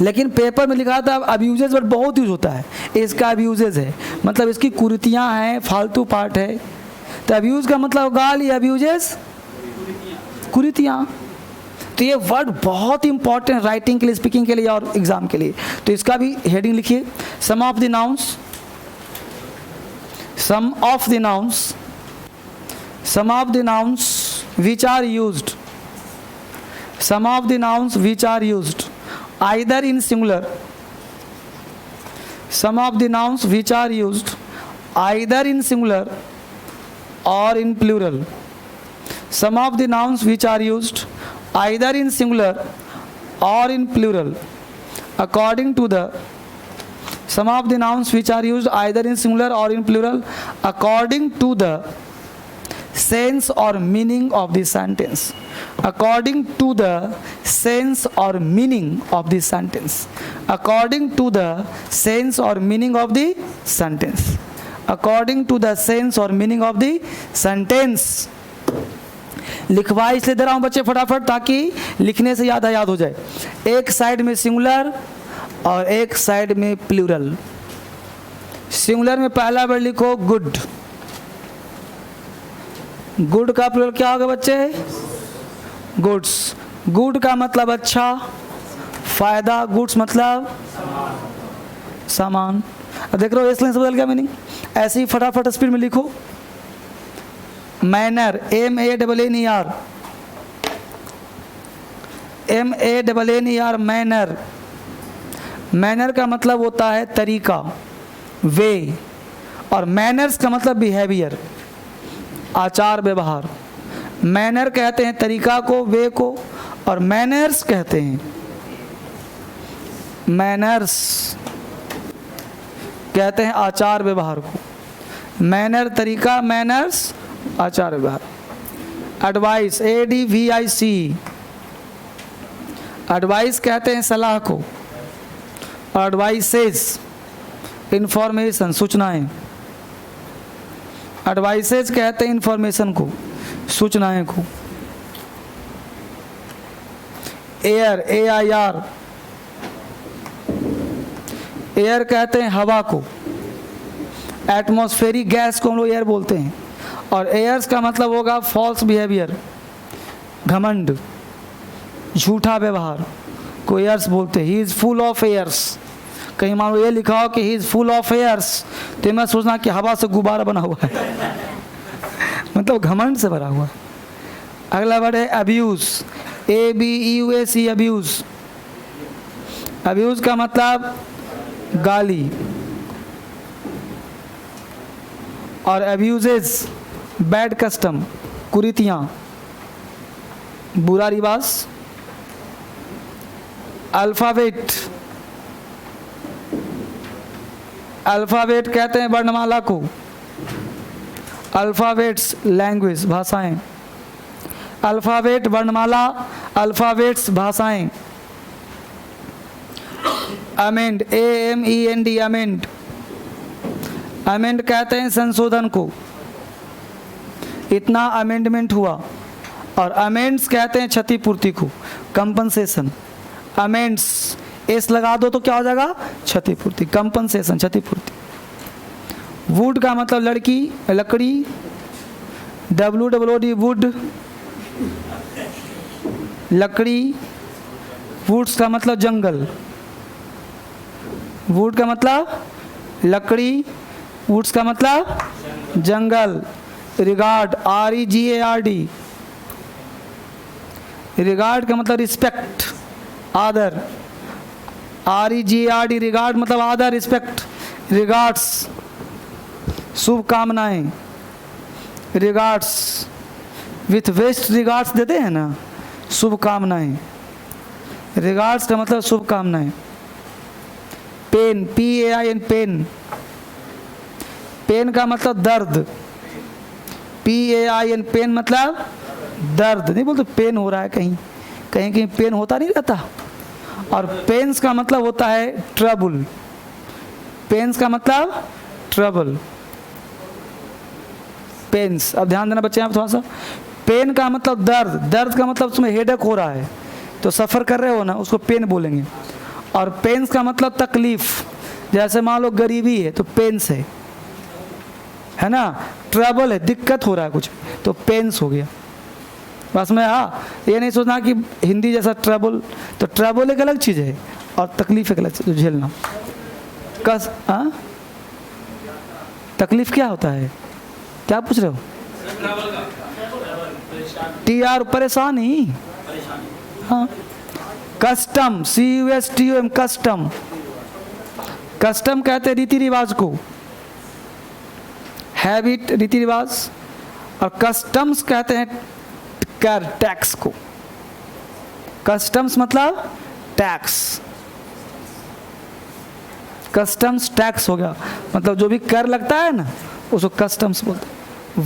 लेकिन पेपर में लिखा था अब्यूजेज वर्ड बहुत यूज होता है। इसका अब्यूजेज है मतलब इसकी कुरीतियाँ हैं, फालतू पार्ट है। तो अब्यूज़ का मतलब गाली, अब्यूजेज कुरीतियाँ। तो ये वर्ड बहुत इंपॉर्टेंट राइटिंग के लिए, स्पीकिंग के लिए और एग्जाम के लिए। तो इसका भी हेडिंग लिखिए, some of the nouns, some of the nouns, some of the nouns which are used, some of the nouns which are used either in singular, some of the nouns which are used either in singular or in plural, some of the nouns which are used either in singular or in plural according to the, some of the nouns which are used either in singular or in plural according to the sense or meaning of the sentence, according to the sense or meaning of the sentence, according to the sense or meaning of the sentence, according to the sense or meaning of the sentence। लिखवा इसलिए दे रहा हूँ बच्चे फटाफट, ताकि लिखने से याद हो जाए। एक साइड में सिंगुलर और एक साइड में प्लूरल। सिंगुलर में पहला वर्ड लिखो गुड, गुड का प्लूरल क्या होगा बच्चे, गुड्स। गुड का मतलब अच्छा, फायदा, गुड्स मतलब सामान। अब देख रहे हो एस लाइन से बदल गया मीनिंग। ऐसे ही फटाफट स्पीड में लिखो, manner, MANNER, MANNER, manner. Manner का मतलब होता है तरीका, वे, और मैनर्स का मतलब बिहेवियर, आचार व्यवहार। मैनर कहते हैं तरीका को, वे को, और मैनर्स कहते हैं, मैनर्स कहते हैं आचार व्यवहार को। मैनर तरीका, मैनर्स आचार व्यवहार। एडवाइस, ADVIC, एडवाइस कहते हैं सलाह को, और एडवाइसेस इंफॉर्मेशन, सूचनाएं। एडवाइसेस कहते हैं इंफॉर्मेशन को, सूचनाएं को। एयर, AIR, एयर कहते हैं हवा को, एटमॉस्फेरिक गैस को हम लोग एयर बोलते हैं। और एयर्स का मतलब होगा फॉल्स बिहेवियर, घमंड, झूठा व्यवहार को एयर्स बोलते हैं। He is full of airs. कहीं मान लो ये लिखा हो कि he is full of airs, तो मैं सोचना कि हवा से गुब्बारा बना हुआ है मतलब घमंड से भरा हुआ। अगला वर्ड है अब्यूज़, ABUSE, अब्यूज़। अब्यूज़ का मतलब गाली, और अब्यूजेस बैड कस्टम, कुरीतियाँ, बुरा रिवाज। अल्फ़ाबेट, अल्फ़ाबेट कहते हैं वर्णमाला को, अल्फ़ाबेट्स लैंग्वेज, भाषाएं। अल्फ़ाबेट वर्णमाला, अल्फ़ाबेट्स भाषाएं। Amend, AMEND, amend. अमेंड कहते हैं संशोधन को, इतना अमेंडमेंट हुआ। और अमेंड्स कहते हैं क्षतिपूर्ति को, कंपनसेशन। अमेंड्स एस लगा दो तो क्या हो जाएगा, क्षतिपूर्ति, कंपनसेशन, क्षतिपूर्ति। वुड का मतलब लड़की, लकड़ी, WOOD, वुड, लकड़ी। वुड्स का मतलब जंगल, वुड का मतलब लकड़ी, वुड्स का मतलब जंगल। रिगार्ड, REGARD, रिगार्ड का मतलब रिस्पेक्ट, आदर। REGARD, रिगार्ड मतलब आदर, रिस्पेक्ट। रिगार्ड्स शुभकामनाएं, रिगार्ड्स विथ बेस्ट रिगार्ड्स देते हैं ना, शुभकामनाएं। रिगार्ड्स का मतलब शुभकामनाएं। Pen, PAIN, pen. पेन का मतलब दर्द, PAIN, पेन मतलब दर्द। नहीं बोलते पेन हो रहा है, कहीं कहीं कहीं पेन होता नहीं रहता। और पेन्स का मतलब होता है ट्रबल, पेन्स का मतलब ट्रबल, पेन्स। अब ध्यान देना बच्चे, आप थोड़ा सा, पेन का मतलब दर्द, दर्द का मतलब तुम्हें हेडेक हो रहा है तो सफ़र कर रहे हो ना, उसको पेन बोलेंगे। और पेन्स का मतलब तकलीफ, जैसे मान लो गरीबी है तो पेन्स है ना, ट्रबल है, दिक्कत हो रहा है कुछ, तो पेन्स हो गया। बस में हाँ, ये नहीं सोचना कि हिंदी जैसा ट्रबल, तो ट्रबल एक अलग चीज़ है और तकलीफ एक अलग चीज़, झेलना। कस हाँ, तकलीफ क्या होता है, क्या पूछ रहे हो? TR, परेशानी। हाँ, कस्टम, CUSTOM, कस्टम। कस्टम कहते हैं रीति रिवाज को, हैबिट, रीति रिवाज। और कस्टम्स कहते हैं कर, टैक्स को। कस्टम्स मतलब टैक्स, कस्टम्स टैक्स हो गया, मतलब जो भी कर लगता है ना उसको कस्टम्स बोलते हैं।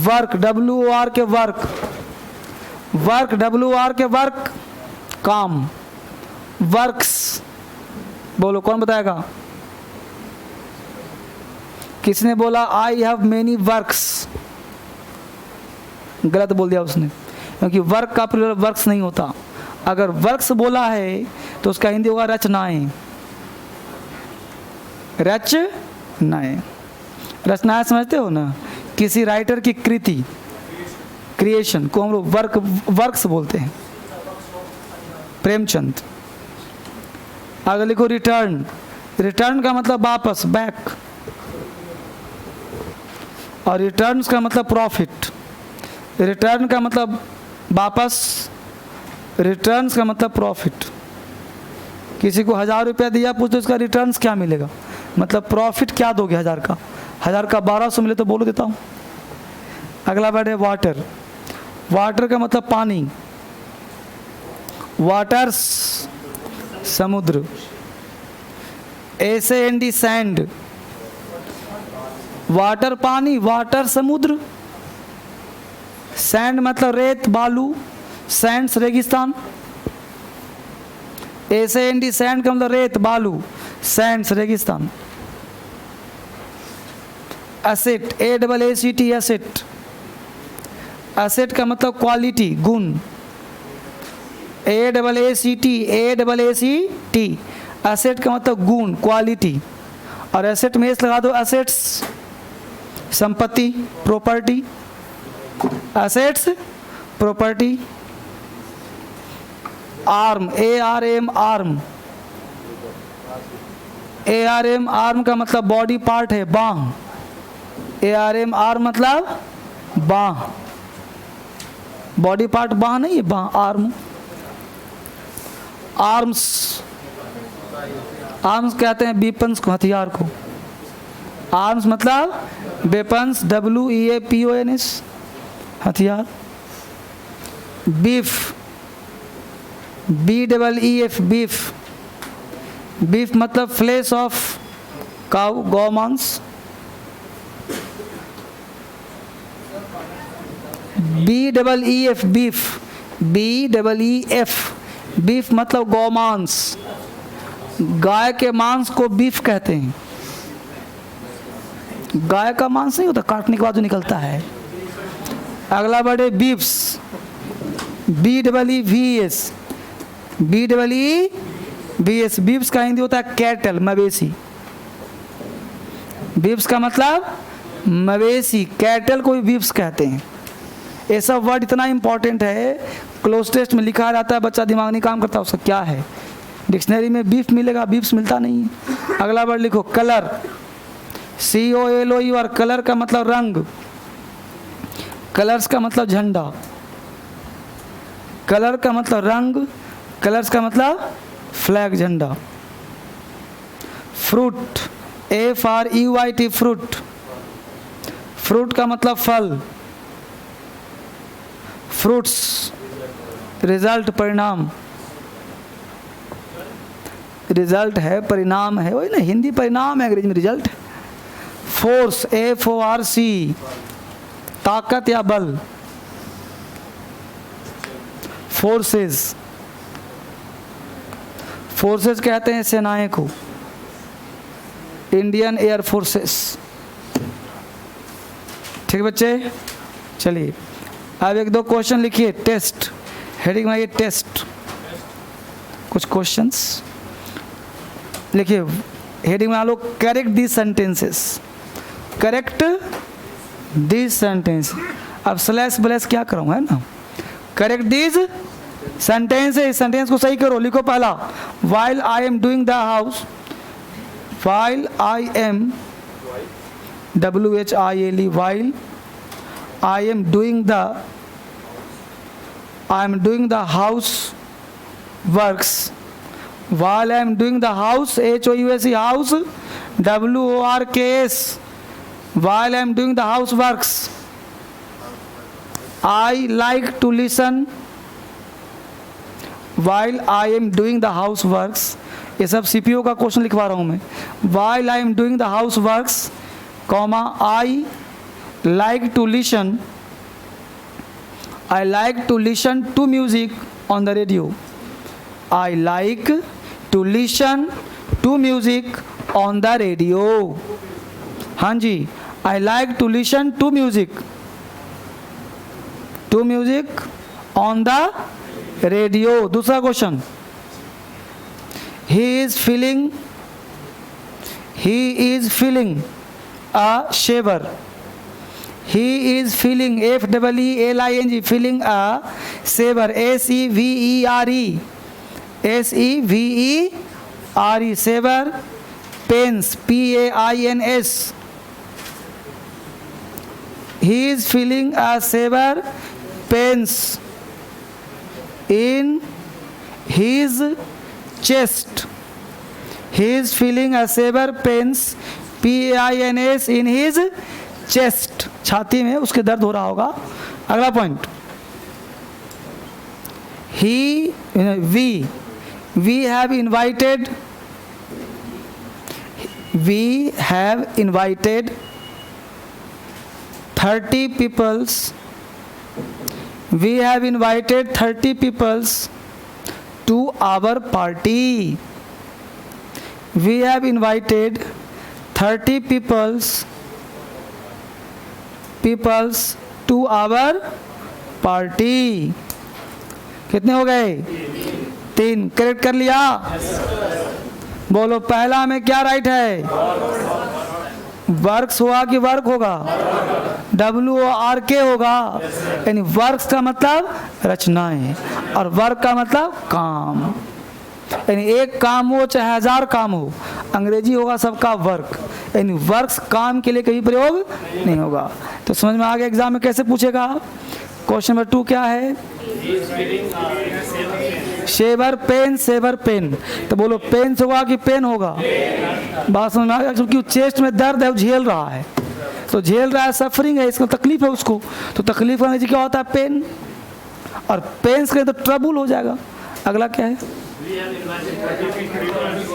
वर्क, WOR के वर्क, वर्क, WOR के वर्क, काम। वर्क्स बोलो, कौन बताएगा? किसने बोला आई हैव मेनी वर्क्स? गलत बोल दिया उसने, क्योंकि वर्क का प्लूरल वर्क्स नहीं होता। अगर वर्क्स बोला है तो उसका हिंदी होगा रचनाएं, रचनाएं। रचनाएं समझते हो ना, किसी राइटर की कृति, क्रिएशन को हम लोग वर्क्स बोलते हैं। प्रेमचंद। आगे लिखो रिटर्न, रिटर्न का मतलब वापस, बैक। और रिटर्न्स का मतलब प्रॉफिट। रिटर्न का मतलब वापस, रिटर्न्स का मतलब प्रॉफिट। किसी को 1000 रुपया दिया, पूछते उसका रिटर्न्स क्या मिलेगा, मतलब प्रॉफिट क्या दोगे 1000 का। 1000 का 1200 मिले तो बोलो देता हूँ। अगला वर्ड है वाटर। वाटर का मतलब पानी। वाटर्स समुद्र। SAND sand. वाटर पानी, वाटर समुद्र। सैंड मतलब रेत बालू, सैंड्स रेगिस्तान। SAND सैंड का मतलब रेत बालू, सैंड्स रेगिस्तान। Asset, AACT asset. एसेट का मतलब क्वालिटी, गुण। AACT एसेट का मतलब गुण, क्वालिटी। और एसेट में एस लगा दो, एसेट्स संपत्ति, property. Assets property. Arm, ARM arm. ARM arm का मतलब बॉडी पार्ट है, बाह। ARM आर्म मतलब बाह, बॉडी पार्ट बाह नहीं है, बाह आर्म। आर्म्स, आर्म्स कहते हैं वेपन्स को, हथियार को। आर्म्स मतलब वेपन्स, WEAPONS हथियार। Beef, BEEF beef. बीफ मतलब फ्लेश ऑफ काउ, गौ मांस। BEEF बीफ, BEEF बीफ मतलब गौ मांस। गाय के मांस को बीफ कहते हैं। गाय का मांस नहीं होता, काटने के बाद जो निकलता है। अगला वर्ड है बीफ्स, BEEVS BEEVS। बीफ्स का हिंदी होता है कैटल, मवेशी। बीफ्स का मतलब मवेशी, कैटल को भी बीफ्स कहते हैं। ये सब वर्ड इतना इंपॉर्टेंट है, क्लोज टेस्ट में लिखा रहता है, बच्चा दिमाग नहीं काम करता उसका क्या है। डिक्शनरी में बीफ मिलेगा, बीफ्स मिलता नहीं है। अगला वर्ड लिखो कलर, COLOE। और कलर का मतलब रंग। कलर्स का मतलब झंडा। कलर का मतलब रंग, कलर्स का मतलब फ्लैग, झंडा। Fruit, FRUIT fruit. फ्रूट का मतलब फल। फ्रूट्स रिजल्ट, परिणाम। रिजल्ट है, परिणाम है, वही ना, हिंदी परिणाम है, अंग्रेजी में रिजल्ट है। फोर्स, FORC ताकत या बल। फोर्सेस, फोर्सेस कहते हैं सेनाएं को, इंडियन एयर फोर्सेस। ठीक बच्चे, चलिए अब एक दो क्वेश्चन लिखिए। टेस्ट, हेडिंग में ये टेस्ट, कुछ क्वेश्चंस लिखिए। हेडिंग में लोग correct this sentences, correct this sentence. अब स्लैश ब्लैश क्या करूँ, है ना। करेक्ट दिस सेंटेंस, इस सेंटेंस को सही करो। लिखो पहला, while I am doing the house. While I am, WHILE, while I am doing the house works. While I am doing the house, HOUSE house, WORKS. While I am doing the houseworks, I like to listen. While I am doing the houseworks, ये सब CPO का question लिखवा रहा हूँ मैं। While I am doing the houseworks, comma, I like to listen. I like to listen to music on the radio. I like to listen to music on the radio. हाँ जी, I like to listen to music on the radio. दूसरा question, he is feeling a shaver. He is feeling, FEELING, feeling a shaver, SEVER, shaver. Pains, PAINS, he is feeling a severe pains in his chest. He is feeling a severe pains, PAINS, in his chest. छाती में उसके दर्द हो रहा होगा. अगला point, we have invited 30 peoples. We have invited 30 peoples to our party. We have invited 30 peoples to our party. कितने हो गए? 3. करेक्ट कर लिया? बोलो पहला में क्या राइट है? वर्क्स होगा कि वर्क होगा? WORK होगा. यानी वर्क्स का मतलब रचनाएं और वर्क का मतलब काम. यानी एक काम हो चाहे 1000 काम हो, अंग्रेजी होगा सबका वर्क. यानी वर्क्स काम के लिए कभी प्रयोग नहीं होगा. तो समझ में आ गया एग्जाम में कैसे पूछेगा. क्वेश्चन नंबर 2 क्या है? सेवर पेन. तो बोलो पेन होगा कि पेन होगा? बात समझ में आ गया. क्योंकि चेस्ट में दर्द है, वो झेल रहा है, तो झेल रहा है, सफरिंग है, इसको तकलीफ है उसको. तो तकलीफ होने से क्या होता है? पेन. और पेन से तो ट्रबल हो जाएगा. अगला क्या है?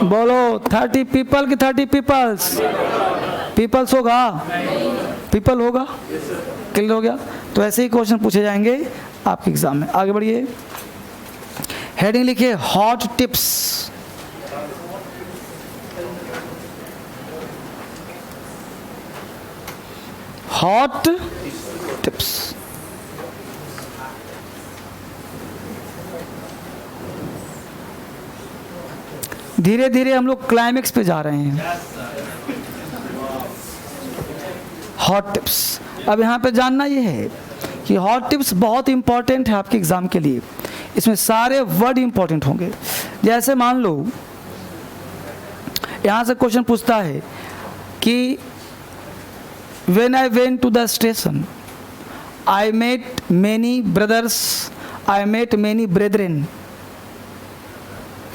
बोलो 30 पीपल की 30 पीपल्स. पीपल्स होगा? पीपल होगा. क्लियर हो गया. तो ऐसे ही क्वेश्चन पूछे जाएंगे आपके एग्जाम में. आगे बढ़िए. हेडिंग लिखिए हॉट टिप्स. Hot tips. धीरे धीरे हम लोग क्लाइमेक्स पे जा रहे हैं. Hot tips. अब यहाँ पे जानना ये है कि हॉट टिप्स बहुत इंपॉर्टेंट है आपके एग्जाम के लिए. इसमें सारे वर्ड इंपॉर्टेंट होंगे. जैसे मान लो यहाँ से क्वेश्चन पूछता है कि when I went to the station I met many brothers, I met many brethren.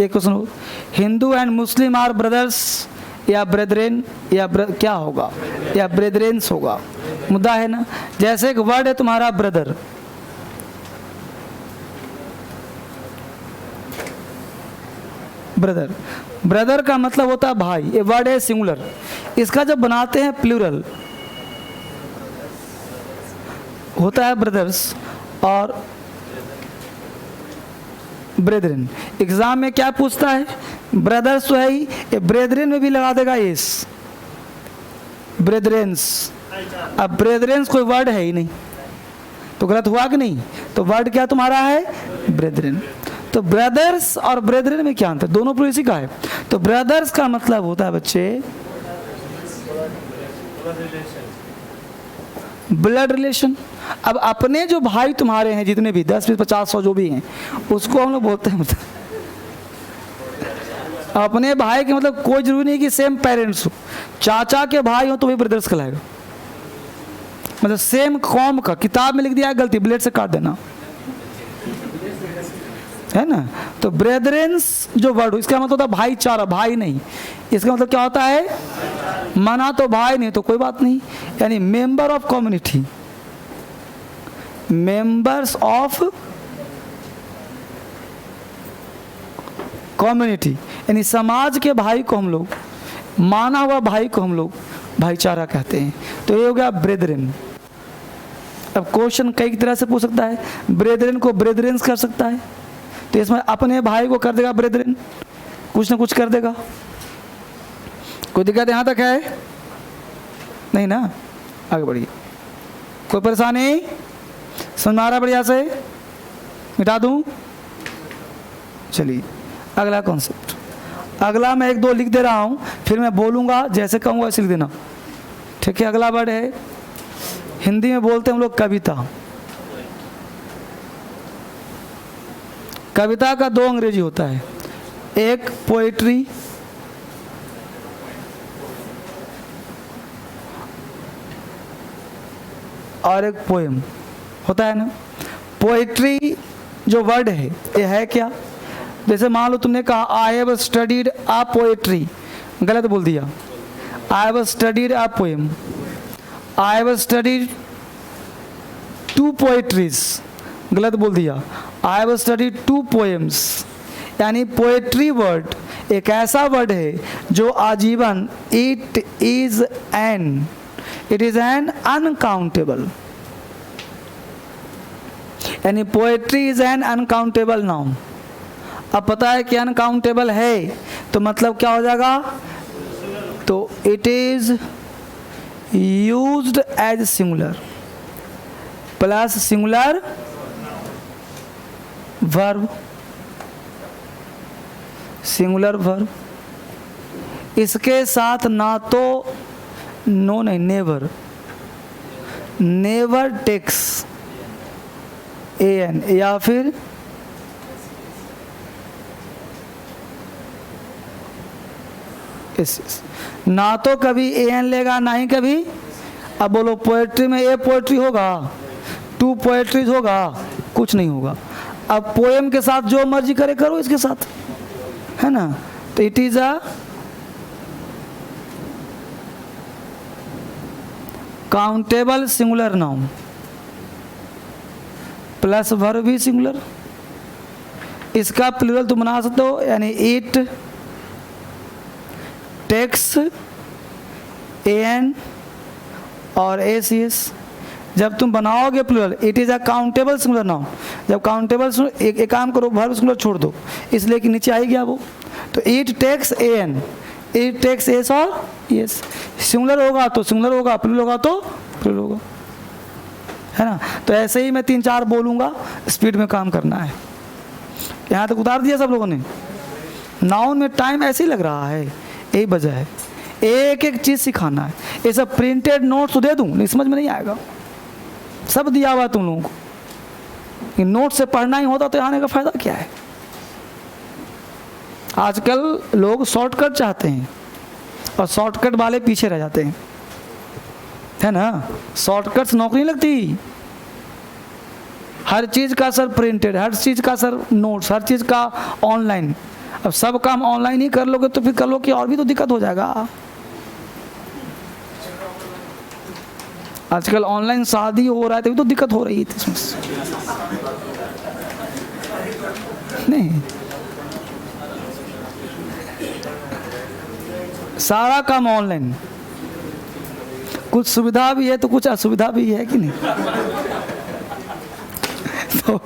एक क्वेश्चन हो, Hindu and Muslim are brothers या ब्रेदरेन या क्या होगा? या ब्रेदरेन्स होगा. मुद्दा है ना. जैसे एक वर्ड है तुम्हारा ब्रदर. ब्रदर का मतलब होता है भाई. ये वर्ड है सिंगुलर. इसका जब बनाते हैं प्लूरल होता है ब्रदर्स और ब्रेदरेन. एग्जाम में क्या पूछता है? ब्रदर्स तो है ही, ब्रेदरेन में भी लगा देगा इस ब्रेदरेन्स. अब ब्रेदरेन्स कोई वर्ड है ही नहीं, तो गलत हुआ कि नहीं? तो वर्ड क्या तुम्हारा है? ब्रेदरेन. तो ब्रदर्स और ब्रेदरेन में क्या अंतर? दोनों पूरी इसी का है. तो ब्रदर्स का मतलब होता है बच्चे ब्लड रिलेशन. अब अपने जो भाई तुम्हारे हैं जितने भी 10 20 50 100 जो भी हैं उसको हम लोग बोलते हैं मतलब अपने भाई के मतलब कोई जरूरी नहीं कि सेम पेरेंट्स हो. चाचा के भाई हो तो भी ब्रदर्स कहलाएगा. मतलब सेम कॉम का. किताब में लिख दिया है गलती, ब्लेड से काट देना है ना. तो ब्रेदरेंस जो वर्ड हो इसका मतलब होता है भाईचारा. भाई नहीं, इसका मतलब क्या होता है? मना तो भाई नहीं तो कोई बात नहीं. यानी member of community, members of community. यानी समाज के भाई को हम लोग, माना हुआ भाई को हम लोग भाईचारा कहते हैं. तो ये हो गया ब्रेदरेन. अब क्वेश्चन कई तरह से पूछ सकता है. ब्रेदरेन को ब्रेदरेंस कर सकता है. तो इसमें अपने भाई को कर देगा ब्रेदरेन, कुछ ना कुछ कर देगा. कोई दिक्कत यहाँ तक है? नहीं ना. आगे बढ़िए. कोई परेशानी? समझ में आ रहा है? बढ़िया से मिटा दूं? चलिए अगला कॉन्सेप्ट. अगला मैं 1 2 लिख दे रहा हूँ, फिर मैं बोलूँगा, जैसे कहूँगा ऐसे लिख देना. ठीक है. अगला वर्ड है, हिंदी में बोलते हैं हम लोग कविता. कविता का 2 अंग्रेजी होता है. एक पोएट्री, और एक पोएम होता है ना। पोइट्री जो वर्ड है ये है क्या? जैसे मान लो तुमने कहा I have studied a poetry, गलत बोल दिया। I have studied a poem, I have studied 2 poetries, गलत बोल दिया। I have studied 2 poems. यानी पोएट्री वर्ड एक ऐसा वर्ड है जो आजीवन इट इज एन अनकाउंटेबल, यानी poetry is an uncountable noun. अब पता है कि अनकाउंटेबल है तो मतलब क्या हो जाएगा? तो it is used as singular plus singular verb, singular verb. इसके साथ ना तो नो नहीं, नेवर, नेवर टेक्स एन या फिर इस ना तो कभी एन लेगा ना ही कभी। अब बोलो पोएट्री में ए पोएट्री होगा, 2 पोएट्रीज होगा, कुछ नहीं होगा। अब पोएम के साथ जो मर्जी करे करो इसके साथ, है ना। तो it is a countable singular noun plus verb भी सिंगुलर। इसका प्लूरल तुम बना सकते हो, यानी इट टेक्स एन और एसीएस। जब तुम बनाओगे plural it is a countable singular noun. जब काउंटेबल एक काम करो, वर्ब सिंगुलर छोड़ दो, इसलिए कि नीचे आई गया वो। तो it takes an, it takes S और यस। सिंगुलर होगा तो सिंगुलर होगा, प्लूरल होगा तो प्लूरल होगा, है ना। तो ऐसे ही मैं 3-4 बोलूँगा, स्पीड में काम करना है। यहाँ तक उतार दिया सब लोगों ने। नाउन में टाइम ऐसे ही लग रहा है, यही वजह है। एक एक चीज़ सिखाना है। ये सब प्रिंटेड नोट्स दे दूँ नहीं, समझ में नहीं आएगा। सब दिया हुआ तुम लोगों को, नोट से पढ़ना ही होता तो आने का फायदा क्या है। आजकल लोग शॉर्टकट चाहते हैं और शॉर्टकट वाले पीछे रह जाते हैं, है ना। शॉर्टकट से नौकरी लगती। हर चीज़ का सर प्रिंटेड, हर चीज़ का सर नोट्स, हर चीज़ का ऑनलाइन। अब सब काम ऑनलाइन ही कर लोगे तो फिर कर लो कि और भी तो दिक्कत हो जाएगा। आजकल ऑनलाइन शादी हो रहा है तभी तो दिक्कत हो रही है इसमें नहीं। सारा काम ऑनलाइन, कुछ सुविधा भी है तो कुछ असुविधा भी है कि नहीं। तो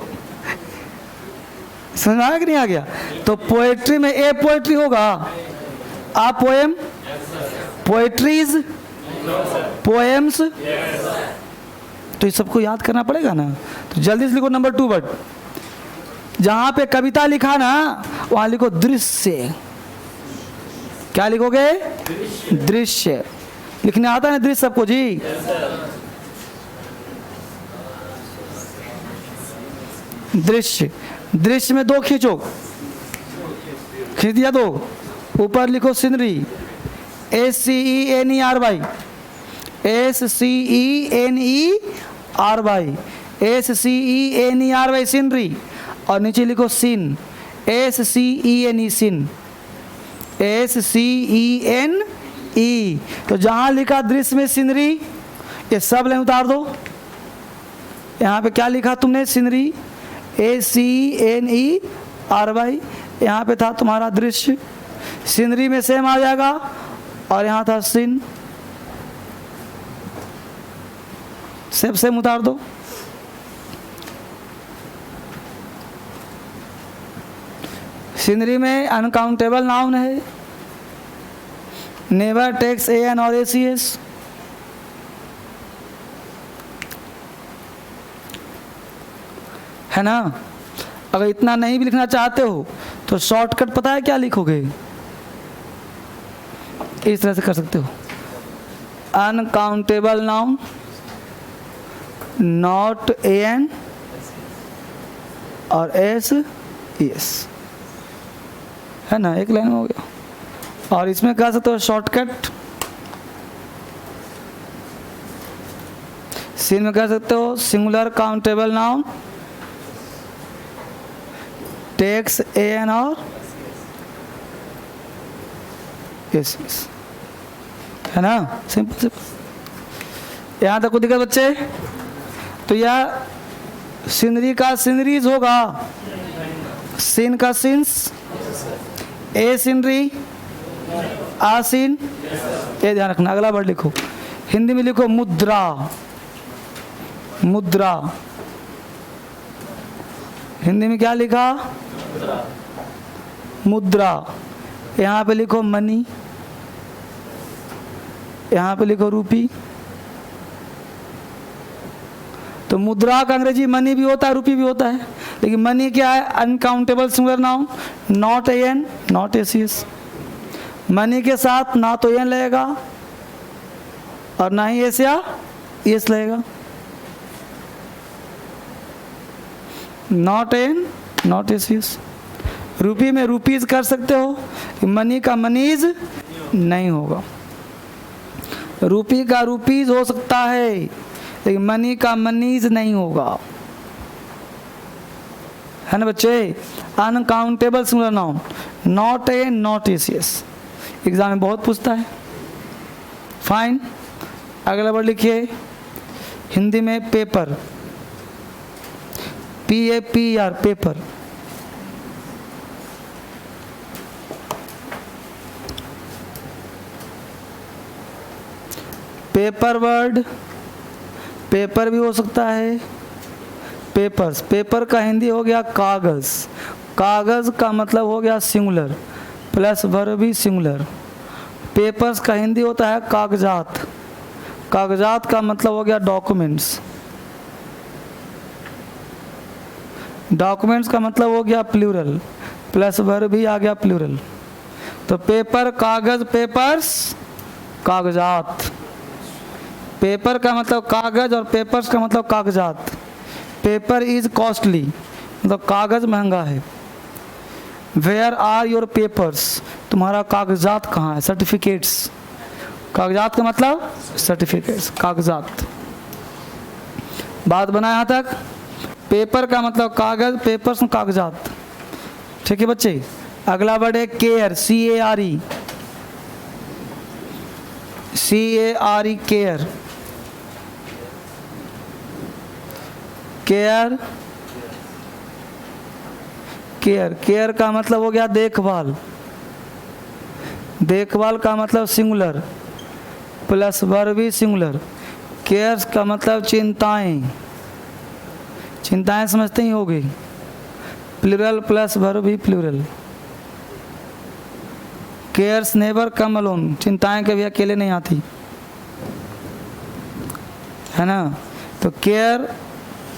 समझ आया कि नहीं आ गया? तो पोएट्री में ए पोएट्री होगा, आ पोएम, पोएट्रीज, पोएम्स। तो ये सबको याद करना पड़ेगा ना। तो जल्दी से लिखो नंबर 2 वर्ड। जहां पे कविता लिखा ना वहां लिखो दृश्य। क्या लिखोगे? दृश्य। लिखने आता है दृश्य सबको जी? दृश्य। दृश्य में 2 खींचो, खींच दिया 2। ऊपर लिखो scenery, SCENERY, SCENERY, SCENERY scenery. और नीचे लिखो सीन, SCENE सीन, SCENE। तो जहां लिखा दृश्य में सीनरी, ये सब लाइन उतार दो। यहाँ पे क्या लिखा तुमने? Scenery, SCENERY। यहाँ पे था तुम्हारा दृश्य, सीनरी में सेम आ जाएगा। और यहाँ था सीन, सेम उतार दो। सीनरी में अनकाउंटेबल नाउन है, नेवर टेक्स एन और एसीएस। है ना। अगर इतना नहीं भी लिखना चाहते हो तो शॉर्टकट पता है क्या लिखोगे? इस तरह से कर सकते हो, अनकाउंटेबल नाउन नॉट एन और एस एस, है ना। एक लाइन में हो गया। और इसमें कह सकते हो शॉर्टकट सीन में कह सकते हो singular countable noun takes an और यस यस, है ना, सिंपल सिंपल। यहाँ तक को दिक्कत बच्चे? तो यह सीनरी का सीनरीज होगा, सीन का सीन्स, ए सीनरी, आ सीन, ये ध्यान रखना। अगला वर्ड लिखो, हिंदी में लिखो मुद्रा, मुद्रा। हिंदी में क्या लिखा? मुद्रा। यहाँ पे लिखो मनी, यहाँ पे लिखो रूपी। तो मुद्रा का अंग्रेजी मनी भी होता है, रूपी भी होता है, लेकिन मनी क्या है? Uncountable singular noun, not an not ACS. Money के साथ ना तो एन लगेगा और ना ही एस या एस लगेगा। Not an not ACS. रूपी में रूपीज कर सकते हो, मनी का मनीज नहीं होगा। रूपी का रूपीज हो सकता है, लेकिन मनी का मनीज नहीं होगा, है ना बच्चे। Uncountable singular noun, not a not ACS, exam में बहुत पूछता है। फाइन। अगला वर्ड लिखिए, हिंदी में paper, PAPR, paper. Paper word, paper भी हो सकता है, पेपर्स। पेपर का हिंदी हो गया कागज, कागज का मतलब हो गया सिंगुलर प्लस वर्ब भी सिंगुलर। पेपर्स का हिंदी होता है कागजात, कागजात का मतलब हो गया डॉक्यूमेंट्स, डॉक्यूमेंट्स का मतलब हो गया प्लूरल प्लस वर्ब भी आ गया प्लूरल। तो पेपर कागज, पेपर्स कागजात। पेपर का मतलब कागज और पेपर्स का मतलब कागजात। पेपर इज कॉस्टली, मतलब कागज महंगा है। वेयर आर योर पेपर्स, तुम्हारा कागजात कहाँ है? सर्टिफिकेट्स। कागजात का मतलब सर्टिफिकेट्स, कागजात। बात बना यहाँ तक? पेपर का मतलब कागज, पेपर्स कागजात। ठीक है बच्चे। अगला वर्ड है care, CARE, CARE, care. Care, care, care का मतलब हो गया देखभाल, देखभाल का मतलब सिंगुलर प्लस वर्ब भी सिंगुलर। केयर्स का मतलब चिंताएं, चिंताएं समझते ही होगी, प्लूरल प्लस वर्ब भी plural. Cares never come alone, चिंताएं कभी अकेले नहीं आती, है ना। तो केयर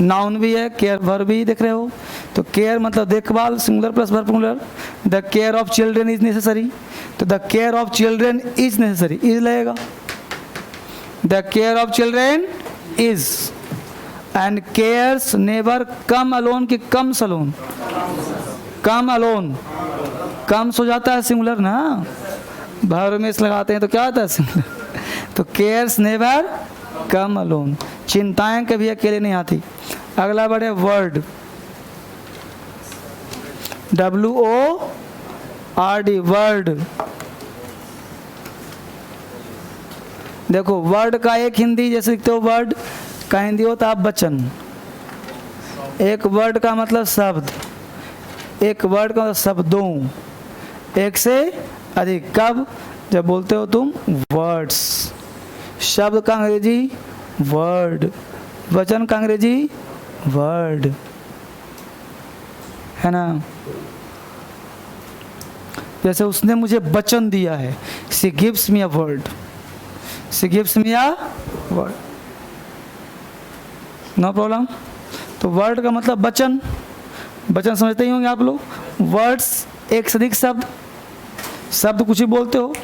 नाउन भी है, केयर वर्ब भी देख रहे हो। तो केयर मतलब देखभाल, singular plus verb singular. The care of children is necessary, तो the care of children is necessary, is लगेगा। The care of children is, and cares never come alone की comes alone, come alone, comes हो जाता है singular ना, verb में इस लगाते हैं तो क्या होता है सिंगुलर। तो केयर्स नेवर कम अलोन, चिंताएं कभी अकेले नहीं आती। अगला वर्ड है वर्ड, WORD, वर्ड। देखो वर्ड का एक हिंदी जैसे लिखते हो, वर्ड का हिंदी होता है वचन। एक वर्ड का मतलब शब्द, एक वर्ड का मतलब शब्दों, एक से अधिक। कब? जब बोलते हो तुम वर्ड्स। शब्द का अंग्रेजी वर्ड, वचन का अंग्रेजी वर्ड, है ना। जैसे उसने मुझे वचन दिया है, she gives me a word, she gives me a word, no problem. तो वर्ड का मतलब वचन, वचन समझते ही होंगे आप लोग। वर्ड्स एक से अधिक शब्द, शब्द कुछ ही बोलते हो,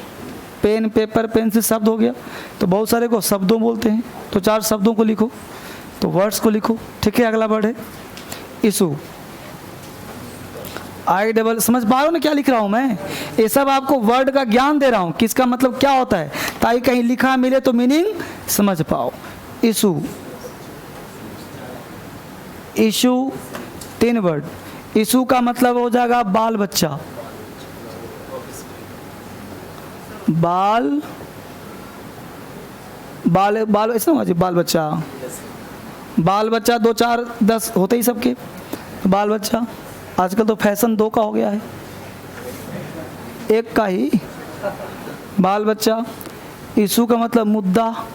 पेन पेपर पेंसिल शब्द हो गया, तो बहुत सारे को शब्दों बोलते हैं, तो 4 शब्दों को लिखो, तो वर्ड्स को लिखो। ठीक है। अगला वर्ड है इशू, I डबल। समझ पा रहे हो ना क्या लिख रहा हूं मैं? ये सब आपको वर्ड का ज्ञान दे रहा हूं, किसका मतलब क्या होता है, ताकि कहीं लिखा मिले तो मीनिंग समझ पाओ। Issue, issue 3 word. इशू का मतलब हो जाएगा बाल बच्चा, बाल बाल बाल ऐसा होगा जी, बाल बच्चा, बाल बच्चा 2 4 10 होते ही सबके बाल बच्चा। आजकल तो फैशन 2 का हो गया है, 1 का ही बाल बच्चा। इशू का मतलब मुद्दा,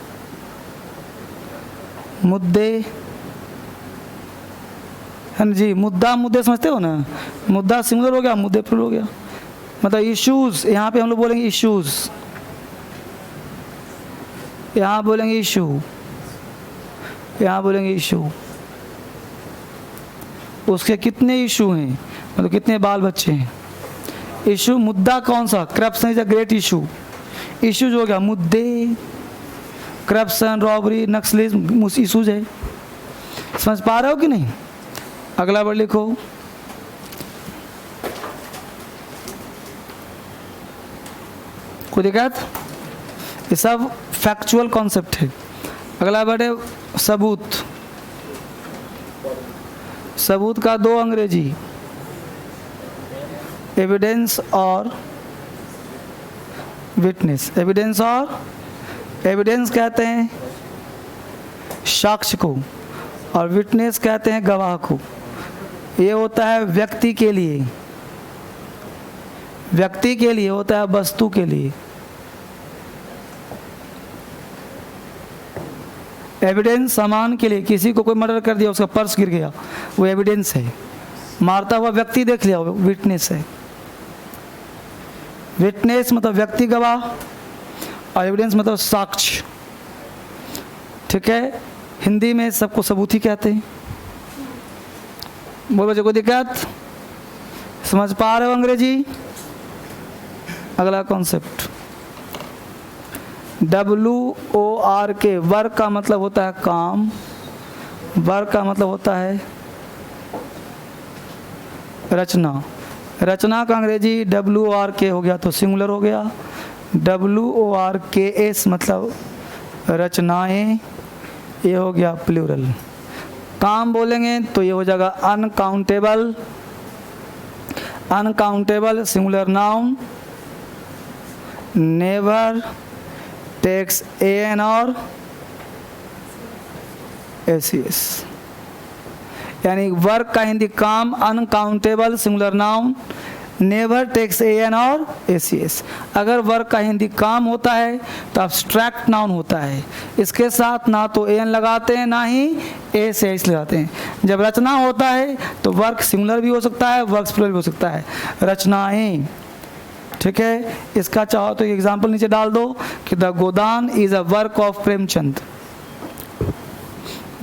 मुद्दे, है ना जी, मुद्दा मुद्दे समझते हो ना, मुद्दा सिंगुलर हो गया, मुद्दे प्लुरल हो गया। मतलब इश्यूज, यहाँ पे हम लोग बोलेंगे इश्यूज, यहाँ बोलेंगे इशू, यहाँ बोलेंगे इशू। उसके कितने इशू हैं, मतलब कितने बाल बच्चे हैं। इशू मुद्दा कौन सा, corruption is a great issue. Issues हो गया मुद्दे, करप्शन, रॉबरी, नक्सलिज्म इशूज है। समझ पा रहे हो कि नहीं। अगला वर्ड लिखो, कोई दिक्कत, ये सब फैक्चुअल कॉन्सेप्ट है। अगला वर्ड है सबूत। सबूत का 2 अंग्रेजी, एविडेंस और विटनेस। एविडेंस और, एविडेंस कहते हैं साक्ष्य को और विटनेस कहते हैं गवाह को। ये होता है व्यक्ति के लिए, व्यक्ति के लिए होता है वस्तु के लिए। एविडेंस सामान के लिए, किसी को कोई मर्डर कर दिया, उसका पर्स गिर गया, वो एविडेंस है। मारता हुआ व्यक्ति देख लिया, वो विटनेस है। विटनेस मतलब व्यक्ति गवाह और एविडेंस मतलब साक्ष्य। ठीक है, हिंदी में सबको सबूत ही कहते हैं। बोल बच्चों, कोई दिक्कत, समझ पा रहे हो अंग्रेजी। अगला कॉन्सेप्ट WORK, वर्क का मतलब होता है काम, वर्क का मतलब होता है रचना। रचना का अंग्रेजी WORK हो गया तो सिंगुलर हो गया, WORKS मतलब रचनाएं, ये हो गया प्लूरल। काम बोलेंगे तो ये हो जाएगा uncountable, uncountable singular noun, never takes AN और ACS। यानी वर्क का हिंदी काम, uncountable singular noun, never takes AN और ACS। अगर वर्क का हिंदी काम होता है तो एब्स्ट्रैक्ट नाउन होता है, इसके साथ ना तो AN लगाते हैं ना ही ACS लगाते हैं। जब रचना होता है तो वर्क सिंगुलर भी हो सकता है, वर्क्स प्लूरल भी हो सकता है, रचनाएं। ठीक है, इसका चाहो तो एग्जाम्पल नीचे डाल दो कि the Godan is a work of Premchand.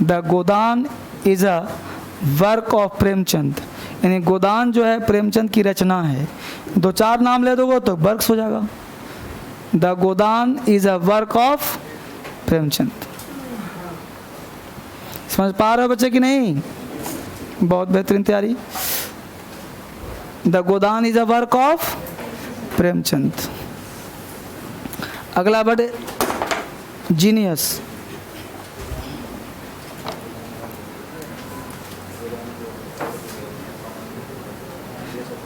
The Godan is a work of Premchand, यानी गोदान जो है प्रेमचंद की रचना है। 2 4 नाम ले दोगे तो वर्क्स हो जाएगा। The Godan is a work of Premchand. समझ पा रहे हो बच्चे कि नहीं। बहुत बेहतरीन तैयारी। The Godan is a work of Premchand. अगला वर्ड जीनियस।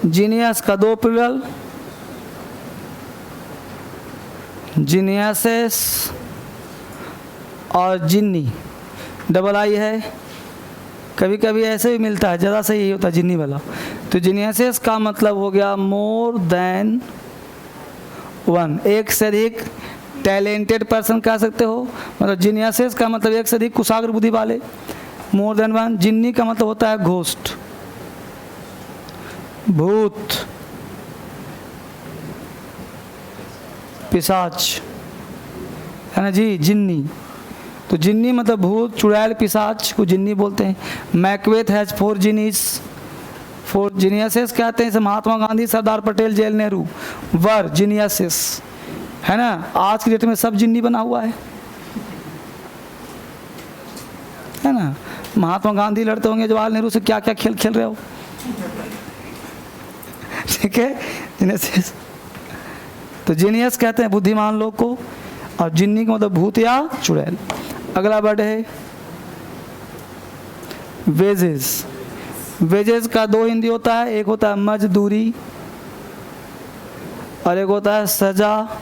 जीनियस का 2 प्लूरल, जीनियसेस और जिन्नी, डबल आई है। कभी कभी ऐसे भी मिलता है, ज़्यादा सही होता है जिन्नी वाला। तो जीनियसेस का मतलब हो गया मोर देन वन, एक से अधिक टैलेंटेड पर्सन कह सकते हो। मतलब जीनियसेस का मतलब एक से अधिक कुशाग्र बुद्धि वाले, मोर देन वन। जिन्नी का मतलब होता है घोस्ट, भूत, पिशाच, है ना जी, जिन्नी। तो जिन्नी मतलब भूत, चुड़ैल, पिशाच को जिन्नी बोलते हैं। मैकबेथ हैज 4 जिनीस, 4 जीनियसेस कहते हैं। जैसे महात्मा गांधी, सरदार पटेल, जेल नेहरू वर जीनियसेस, है ना। आज की डेट में सब जिन्नी बना हुआ है ना। महात्मा गांधी लड़ते होंगे जवाहरलाल नेहरू से, क्या क्या खेल खेल रहे हो। ठीक है, जीनियसेस। तो जीनियस कहते हैं बुद्धिमान लोग को, और जिन्नी का मतलब भूत या चुड़ैल। अगला वर्ड है वेजेस। वेजेस का दो हिंदी होता है, एक होता है मजदूरी और एक होता है सजा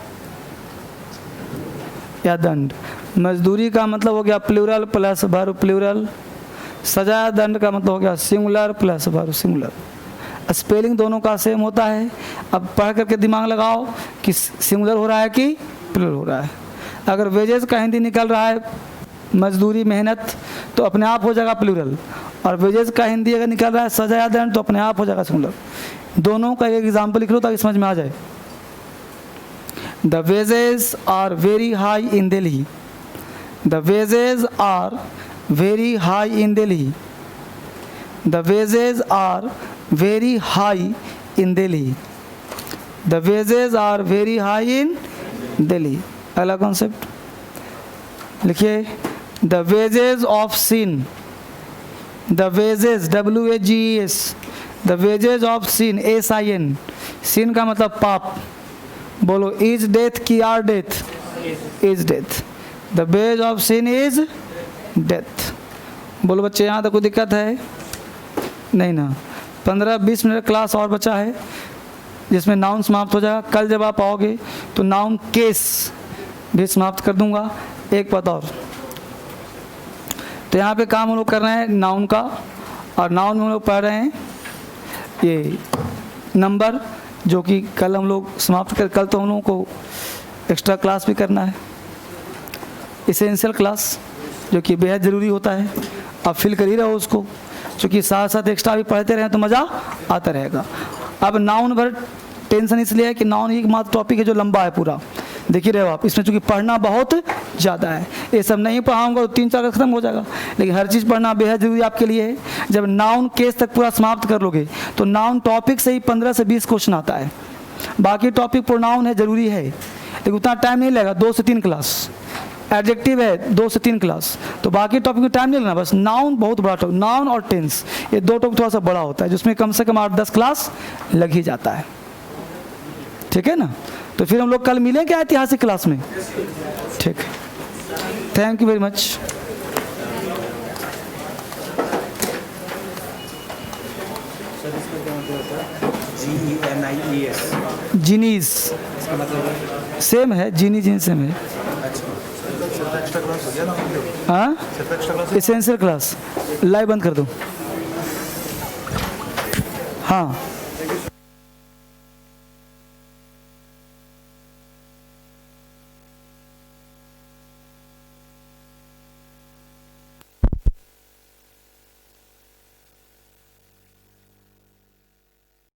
या दंड। मजदूरी का मतलब हो गया प्लूरल प्लस वर्ब प्लूरल, सजा या दंड का मतलब हो गया singular plus verb singular. Spelling दोनों का सेम होता है। अब पढ़ करके दिमाग लगाओ कि सिंगुलर हो रहा है कि प्लूरल हो रहा है। अगर वेजेस का हिंदी निकल रहा है मजदूरी मेहनत तो अपने आप हो जाएगा प्लूरल, और वेजेस का हिंदी अगर निकल रहा है सजा या दंड तो अपने आप हो जाएगा सिंगुलर। दोनों का एक एग्जाम्पल लिख लो ताकि समझ में आ जाए। The wages are very high in Delhi. The wages are very high in Delhi. The wages are very high in Delhi. The wages are very high in Delhi. अगला कॉन्सेप्ट लिखिए, the wages of sin. The wages WAGES, the wages of sin SIN। Sin का मतलब पाप। बोलो is death की are death? Is death. The wage of sin is death. बोलो बच्चे यहाँ तक कोई दिक्कत है? नहीं ना। 15-20 मिनट क्लास और बचा है जिसमें नाउन समाप्त हो जाएगा। कल जब आप आओगे तो नाउन केस भी समाप्त कर दूंगा। एक बात और, तो यहाँ पे काम हम लोग कर रहे हैं नाउन का, और नाउन में हम लोग पढ़ रहे हैं ये नंबर, जो कि कल हम लोग समाप्त कर, कल तो हम लोगों को एक्स्ट्रा क्लास भी करना है, इसेंशियल क्लास, जो कि बेहद ज़रूरी होता है। आप फील कर ही रहो उसको, क्योंकि साथ साथ एक्स्ट्रा भी पढ़ते रहें तो मज़ा आता रहेगा। अब नाउन पर टेंशन इसलिए है कि नाउन एक मात्र टॉपिक है जो लंबा है पूरा, देख ही रहे हो आप। इसमें चूँकि पढ़ना बहुत ज़्यादा है, ये सब नहीं पढ़ाऊंगा तो 3-4 खत्म हो जाएगा, लेकिन हर चीज़ पढ़ना बेहद ज़रूरी आपके लिए है। जब नाउन केस तक पूरा समाप्त कर लोगे तो नाउन टॉपिक से ही 15 से 20 क्वेश्चन आता है। बाकी टॉपिक प्रोनाउन है, ज़रूरी है, लेकिन उतना टाइम नहीं लगेगा। 2 से 3 क्लास। एडजेक्टिव है 2 से 3 क्लास, तो बाकी टॉपिक में टाइम नहीं लगना। बस नाउन बहुत बड़ा टॉपिक, नाउन और टेंस, ये 2 टॉपिक थोड़ा सा बड़ा होता है, जिसमें कम से कम 8-10 क्लास लग ही जाता है। ठीक है ना? तो फिर हम लोग कल मिलेंगे ऐतिहासिक क्लास में। ठीक है, थैंक यू वेरी मच। जीनीस सेम है, जीनी सेम है। हाँ, एसेंशियल क्लास। लाइव बंद कर दो। हाँ।